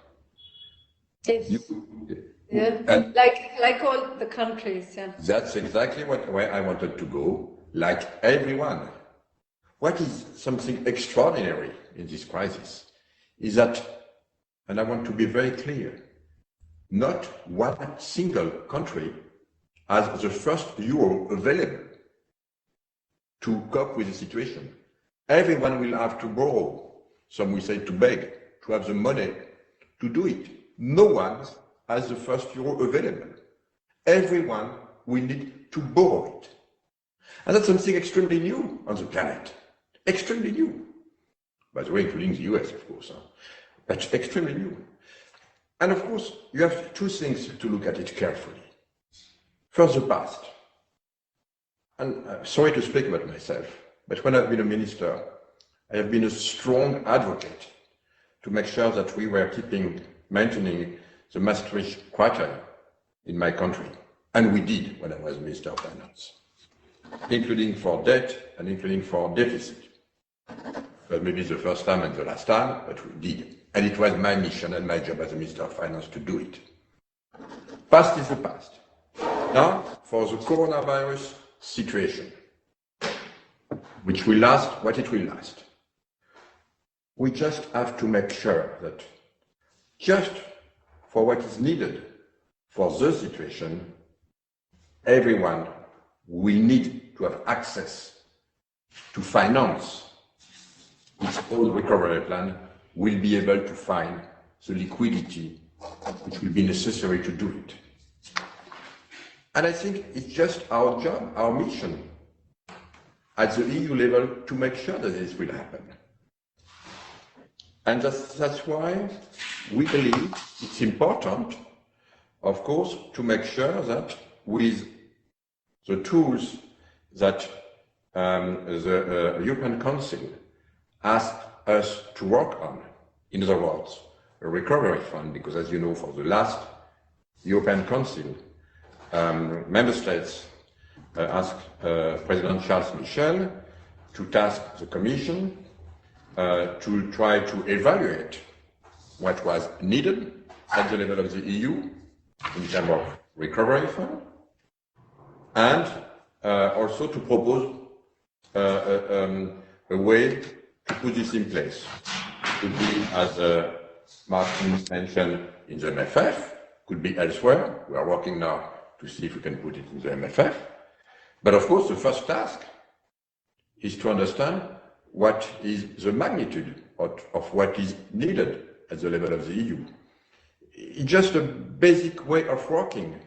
Yes. Yeah, like all the countries, yeah. That's exactly where I wanted to go, like everyone. What is something extraordinary in this crisis is that, and I want to be very clear, not one single country has the first euro available to cope with the situation. Everyone will have to borrow, some will say to beg, to have the money to do it. No one has the first euro available. Everyone will need to borrow it. And that's something extremely new on the planet. Extremely new. By the way, including the US, of course. But extremely new. And of course, you have two things to look at it carefully. First, the past. And sorry to speak about myself, but when I've been a minister, I have been a strong advocate to make sure that we were maintaining the Maastricht criteria in my country. And we did when I was Minister of Finance, including for debt and including for deficit. But maybe the first time and the last time, but we did. And it was my mission and my job as a Minister of Finance to do it. Past is the past. Now, for the coronavirus situation, which will last what it will last, we just have to make sure that just for what is needed for the situation, everyone will need to have access to finance its own recovery plan, will be able to find the liquidity which will be necessary to do it. And I think it's just our job, our mission at the EU level to make sure that this will happen. And that's why we believe it's important, of course, to make sure that with the tools that the European Council asked us to work on, in other words, a recovery fund, because as you know, for the last European Council, member states asked President Charles Michel to task the Commission to try to evaluate what was needed at the level of the EU in terms of recovery fund, and also to propose a way to put this in place. Could be, as Martin mentioned, in the MFF, could be elsewhere. We are working now to see if we can put it in the MFF. But of course, the first task is to understand what is the magnitude of what is needed at the level of the EU. It's just a basic way of working.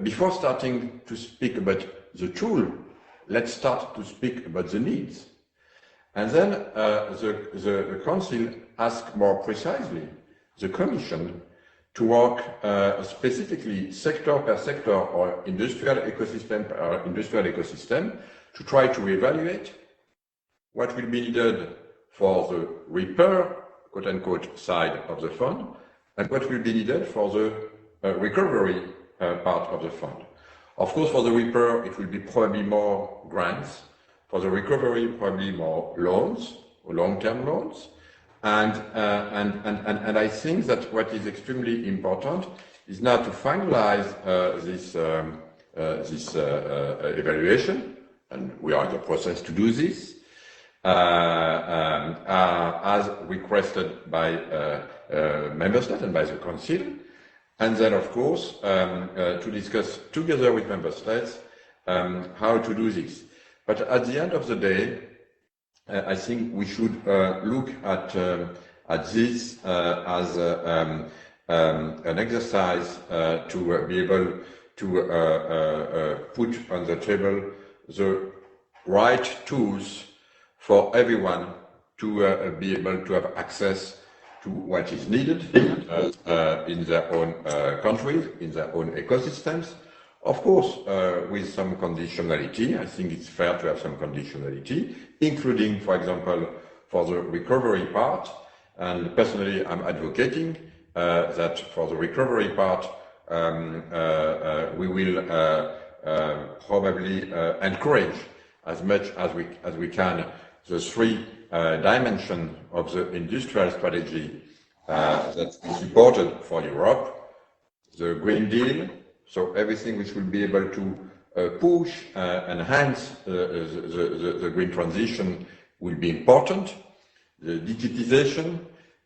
Before starting to speak about the tool, let's start to speak about the needs. And then the Council asked more precisely the Commission to work specifically sector per sector or industrial ecosystem per industrial ecosystem to try to evaluate what will be needed for the repair, quote-unquote, side of the fund, and what will be needed for the recovery part of the fund. Of course, for the repair, it will be probably more grants. For the recovery, probably more loans, or long-term loans. And I think that what is extremely important is now to finalize this evaluation, and we are in the process to do this, as requested by member states and by the Council, and then of course to discuss together with member states how to do this. But at the end of the day, I think we should look at this as an exercise to be able to put on the table the right tools for everyone to be able to have access to what is needed in their own countries, in their own ecosystems. Of course, with some conditionality. I think it's fair to have some conditionality, including, for example, for the recovery part. And personally, I'm advocating that for the recovery part, we will probably encourage as much as we can the three dimensions of the industrial strategy that is supported for Europe, the Green Deal, so everything which will be able to push, enhance the green transition will be important, the digitization,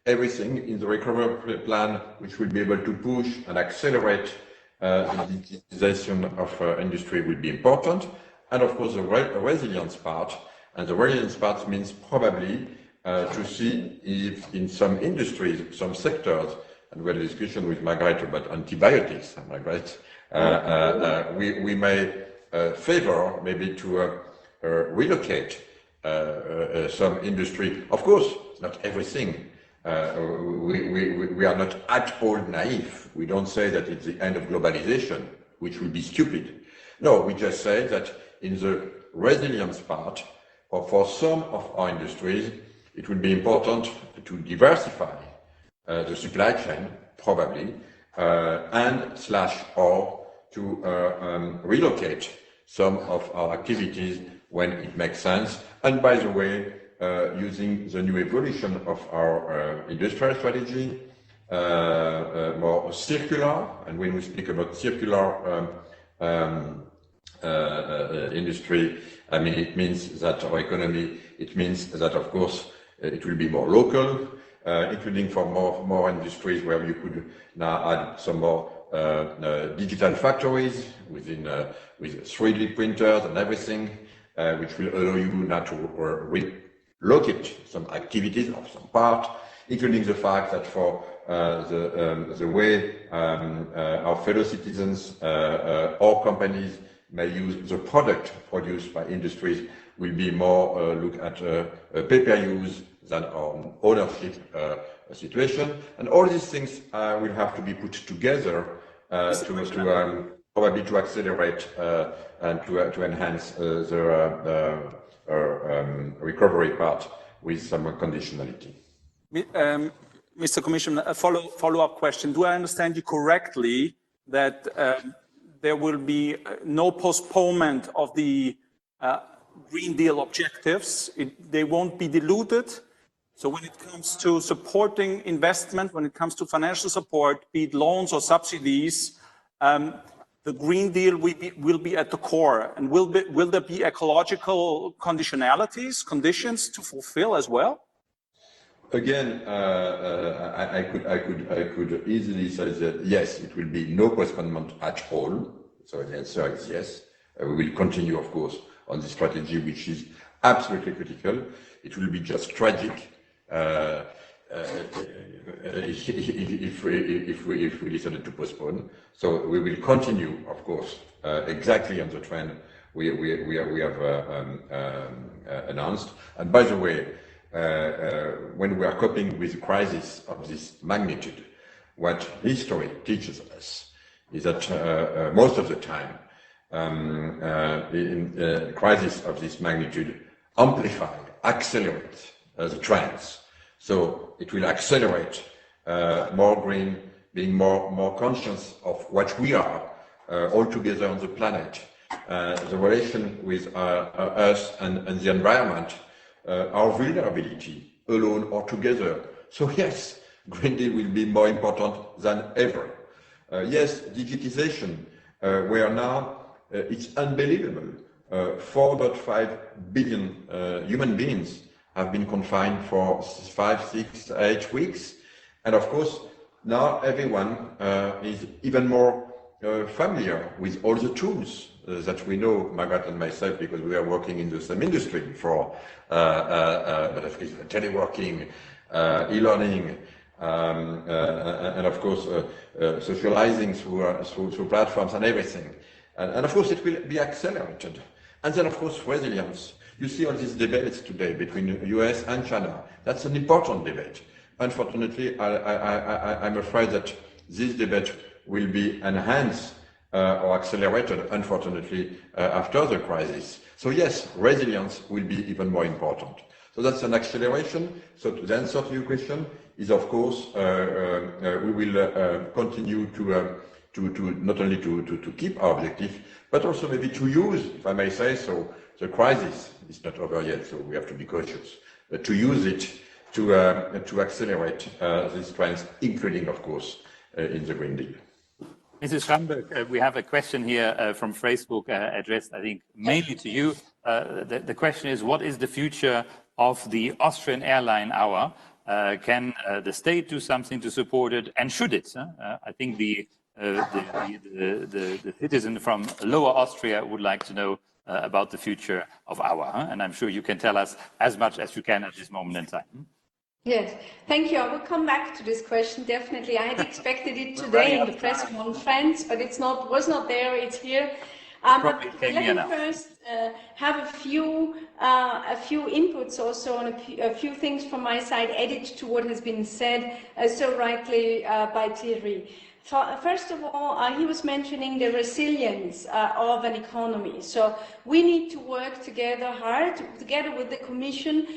everything in the recovery plan which will be able to push and accelerate the digitization of industry will be important, and of course the resilience part. And the resilience part means probably to see if in some industries, some sectors, and we had a discussion with Margaret about antibiotics, Margaret, we may favor maybe to relocate some industry. Of course, not everything. We are not at all naive. We don't say that it's the end of globalization, which would be stupid. No, we just say that in the resilience part, or for some of our industries, it will be important to diversify the supply chain, probably, and/or to relocate some of our activities when it makes sense. And by the way, using the new evolution of our industrial strategy, more circular, and when we speak about circular industry, I mean, it means that our economy, it means that, of course, it will be more local, including for more industries where you could now add some more digital factories with 3D printers and everything, which will allow you now to relocate some activities of some part, including the fact that for the way our fellow citizens or companies may use the product produced by industries will be more look at pay-per-use than on ownership situation. And all these things will have to be put together to probably to accelerate and to enhance the recovery part with some conditionality. Mr. Commissioner, a follow-up question. Do I understand you correctly that there will be no postponement of the Green Deal objectives? They won't be diluted. So when it comes to supporting investment, when it comes to financial support, be it loans or subsidies, the Green Deal will be at the core. And will there be ecological conditions to fulfill as well? Again, I could easily say that yes, it will be no postponement at all. So the answer is yes. We will continue, of course, on this strategy, which is absolutely critical. It will be just tragic if we decided to postpone. So we will continue, of course, exactly on the trend we have announced. And by the way, when we are coping with a crisis of this magnitude, what history teaches us is that most of the time, in crisis of this magnitude, amplify, accelerate the trends. So it will accelerate more green, being more conscious of what we are all together on the planet, the relation with us and the environment, our vulnerability, alone or together. So yes, Green Deal will be more important than ever. Yes, digitization, where now it's unbelievable. 4.5 billion human beings have been confined for 5, 6, 8 weeks. And of course, now everyone is even more familiar with all the tools that we know, Margaret and myself, because we are working in the same industry for teleworking, e-learning, and of course socializing through platforms and everything. And of course it will be accelerated. And then of course resilience. You see all these debates today between the US and China. That's an important debate. Unfortunately, I'm afraid that this debate will be enhanced or accelerated, unfortunately, after the crisis. So yes, resilience will be even more important. So that's an acceleration. So to answer to your question is, of course, we will continue to not only to keep our objective, but also maybe to use, if I may say so, the crisis is not over yet, so we have to be cautious, but to use it to accelerate these trends, including, of course, in the Green Deal. Mrs. Schamberg, we have a question here from Facebook addressed, I think, mainly to you. The question is, what is the future of the Austrian airline hour? Can the state do something to support it, and should it? I think the citizen from Lower Austria would like to know about the future of our, and I'm sure you can tell us as much as you can at this moment in time. Yes, thank you. I will come back to this question, definitely. I had expected it today in the press conference, but was not there, it's here. But let me first have a few inputs also on a few things from my side added to what has been said so rightly by Thierry. First of all, he was mentioning the resilience of an economy. So we need to work together hard, together with the Commission,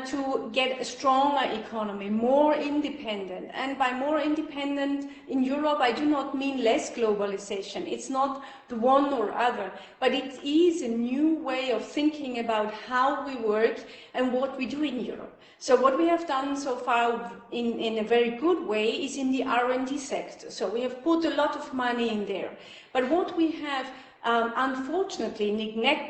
to get a stronger economy, more independent. And by more independent in Europe, I do not mean less globalization. It's not the one or other, but it is a new way of thinking about how we work and what we do in Europe. So what we have done so far in a very good way is in the R&D sector. So we have put a lot of money in there. But what we have unfortunately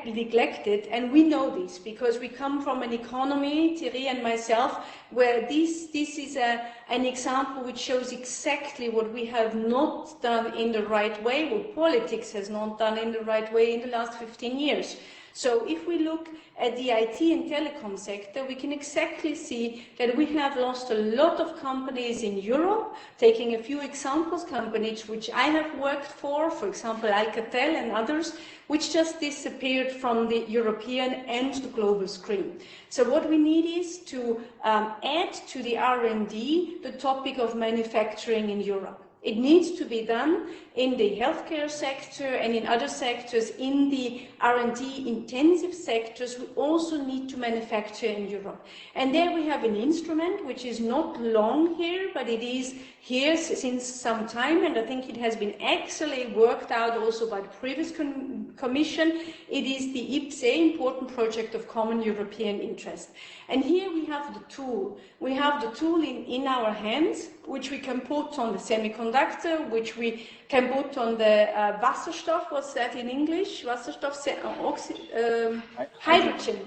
neglected, and we know this because we come from an economy, Thierry and myself, where this is an example which shows exactly what we have not done in the right way, what politics has not done in the right way in the last 15 years. So if we look at the IT and telecom sector, we can exactly see that we have lost a lot of companies in Europe. Taking a few examples, companies which I have worked for example, Alcatel and others, which just disappeared from the European and the global screen. So what we need is to add to the R&D the topic of manufacturing in Europe. It needs to be done in the healthcare sector and in other sectors. In the R&D intensive sectors, we also need to manufacture in Europe. And there we have an instrument which is not long here, but it is here since some time, and I think it has been excellently worked out also by the previous Commission. It is the IPCE, Important Project of Common European Interest. And here we have the tool. We have the tool in our hands, which we can put on the semiconductor, which we can put on the Wasserstoff, what's that in English? Wasserstoff, hydrogen.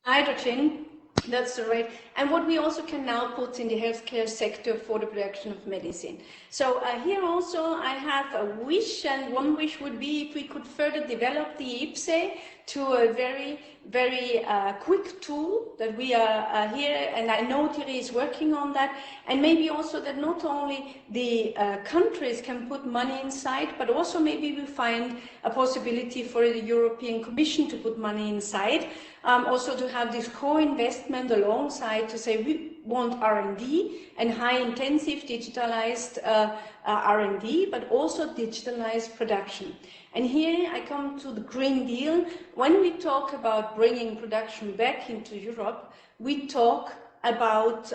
Hydrogen. That's right. And what we also can now put in the healthcare sector for the production of medicine. So here also I have a wish, and one wish would be if we could further develop the IPCE to a very, very quick tool that we are here, and I know Thierry is working on that, and maybe also that not only the countries can put money inside, but also maybe we find a possibility for the European Commission to put money inside, also to have this co-investment alongside to say we want R&D and high-intensive digitalized R&D, but also digitalized production. And here I come to the Green Deal. When we talk about bringing production back into Europe, we talk about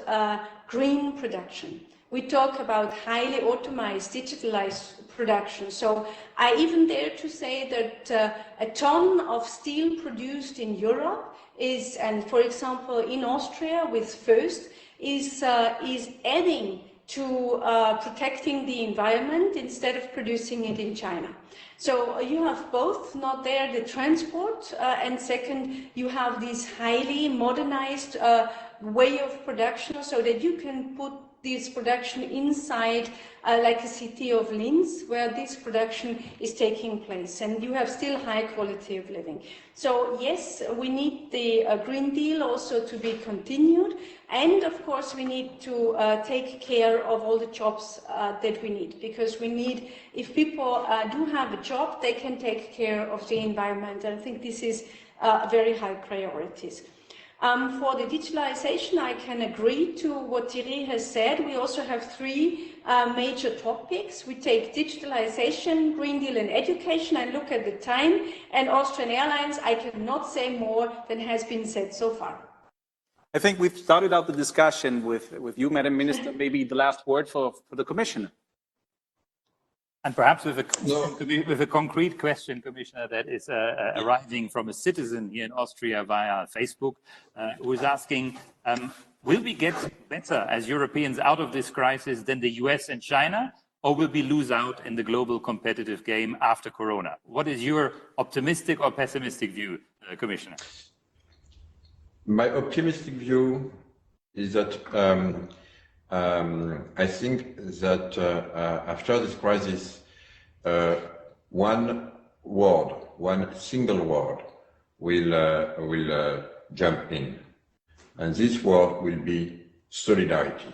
green production. We talk about highly automated, digitalized production. So I even dare to say that a ton of steel produced in Europe is, and for example in Austria with Föst, is adding to protecting the environment instead of producing it in China. So you have both, not there the transport, and second, you have this highly modernized way of production so that you can put this production inside like a city of Linz, where this production is taking place, and you have still high quality of living. So yes, we need the Green Deal also to be continued, and of course we need to take care of all the jobs that we need, because we need, if people do have a job, they can take care of the environment, and I think this is very high priorities. For the digitalization, I can agree to what Thierry has said. We also have three major topics. We take digitalization, Green Deal and education. I look at the time, and Austrian Airlines, I cannot say more than has been said so far. I think we've started out the discussion with you, Madam Minister. Maybe the last word for the Commissioner. And perhaps with a concrete question, Commissioner, that is arriving from a citizen here in Austria via Facebook, who is asking, will we get better as Europeans out of this crisis than the US and China, or will we lose out in the global competitive game after Corona? What is your optimistic or pessimistic view, Commissioner? My optimistic view is that I think that after this crisis, one single word will jump in, and this word will be solidarity.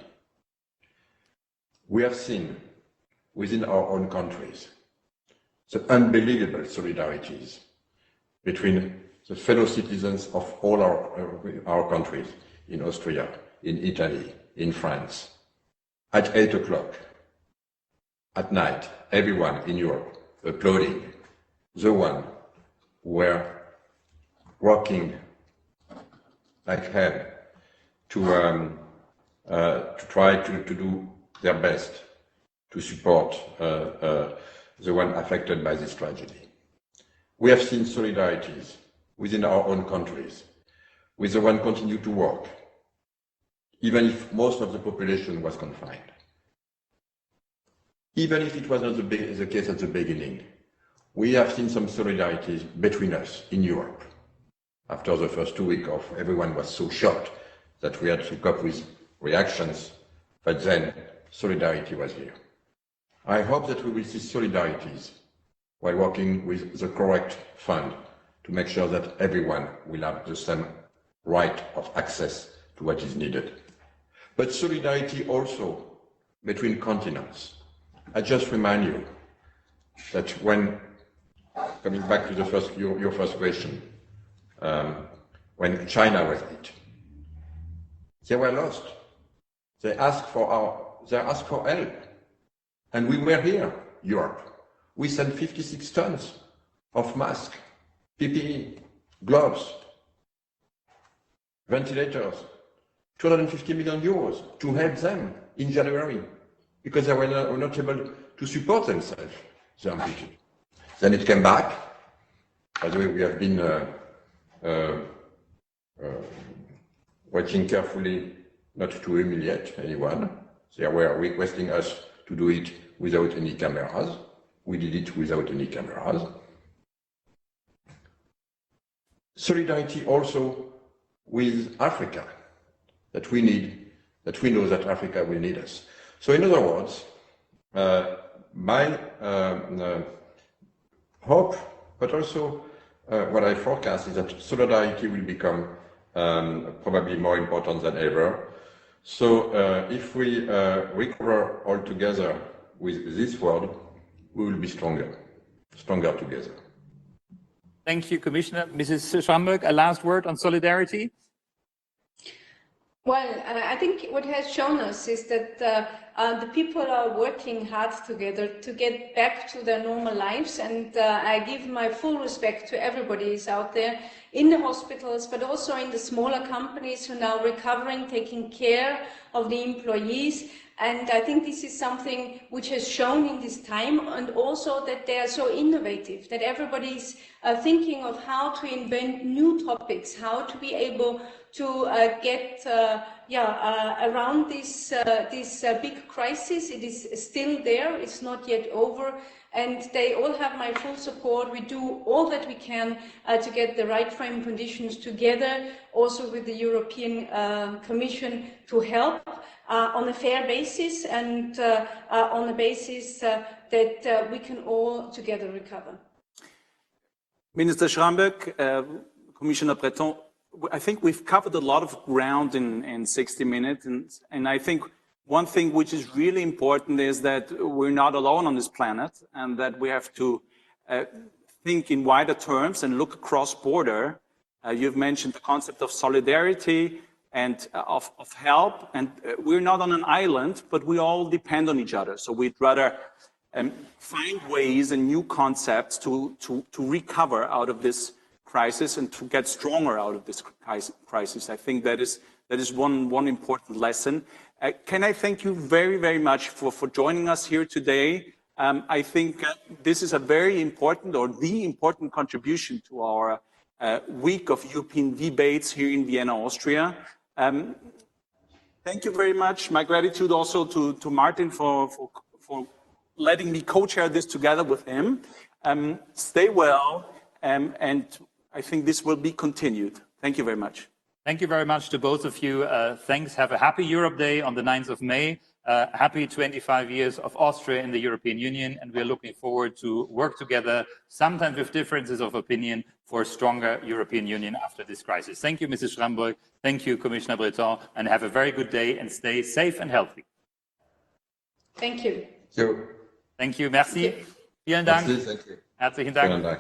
We have seen within our own countries the unbelievable solidarities between the fellow citizens of all our countries, in Austria, in Italy, in France. At 8 o'clock at night, everyone in Europe applauding the one who were working like hell to try to do their best to support the one affected by this tragedy. We have seen solidarities within our own countries, with the one continue to work, even if most of the population was confined. Even if it was not the case at the beginning, we have seen some solidarities between us in Europe. After the first 2 weeks of everyone was so shocked that we had to cope with reactions, but then solidarity was here. I hope that we will see solidarities while working with the correct fund to make sure that everyone will have the same right of access to what is needed. But solidarity also between continents. I just remind you that when, coming back to your first question, when China was hit, they were lost. They asked for help. And we were here, Europe. We sent 56 tons of masks, PPE, gloves, ventilators, 250 million euros to help them in January, because they were not able to support themselves, the amplitude. Then it came back. By the way, we have been watching carefully not to humiliate anyone. They were requesting us to do it without any cameras. We did it without any cameras. Solidarity also with Africa, that we know that Africa will need us. So in other words, my hope, but also what I forecast is that solidarity will become probably more important than ever. So if we recover all together with this world, we will be stronger together. Thank you, Commissioner. Mrs. Schramberg, a last word on solidarity? Well, I think what has shown us is that the people are working hard together to get back to their normal lives, and I give my full respect to everybody who's out there in the hospitals, but also in the smaller companies who are now recovering, taking care of the employees. And I think this is something which has shown in this time, and also that they are so innovative, that everybody is thinking of how to invent new topics, how to be able to get around this big crisis. It is still there, it's not yet over, and they all have my full support. We do all that we can to get the right frame conditions together, also with the European Commission, to help on a fair basis and on a basis that we can all together recover. Minister Schramberg, Commissioner Breton, I think we've covered a lot of ground in 60 minutes, and I think one thing which is really important is that we're not alone on this planet, and that we have to think in wider terms and look across border You've mentioned the concept of solidarity and of help. And we're not on an island, but we all depend on each other. So we'd rather find ways and new concepts to recover out of this crisis and to get stronger out of this crisis. I think that is one important lesson. Can I thank you very, very much for joining us here today? I think this is a very important, or the important contribution to our week of European debates here in Vienna, Austria. Thank you very much. My gratitude also to Martin for letting me co-chair this together with him. Stay well, and I think this will be continued. Thank you very much. Thank you very much to both of you. Thanks. Have a happy Europe Day on the 9th of May. Happy 25 years of Austria in the European Union, and we're looking forward to work together, sometimes with differences of opinion, for a stronger European Union after this crisis. Thank you, Mrs. Schramberg. Thank you, Commissioner Breton, and have a very good day and stay safe and healthy. Thank you. So, Thank you. Merci. Vielen Dank. merci, thank you. Herzlichen Dank. Vielen Dank.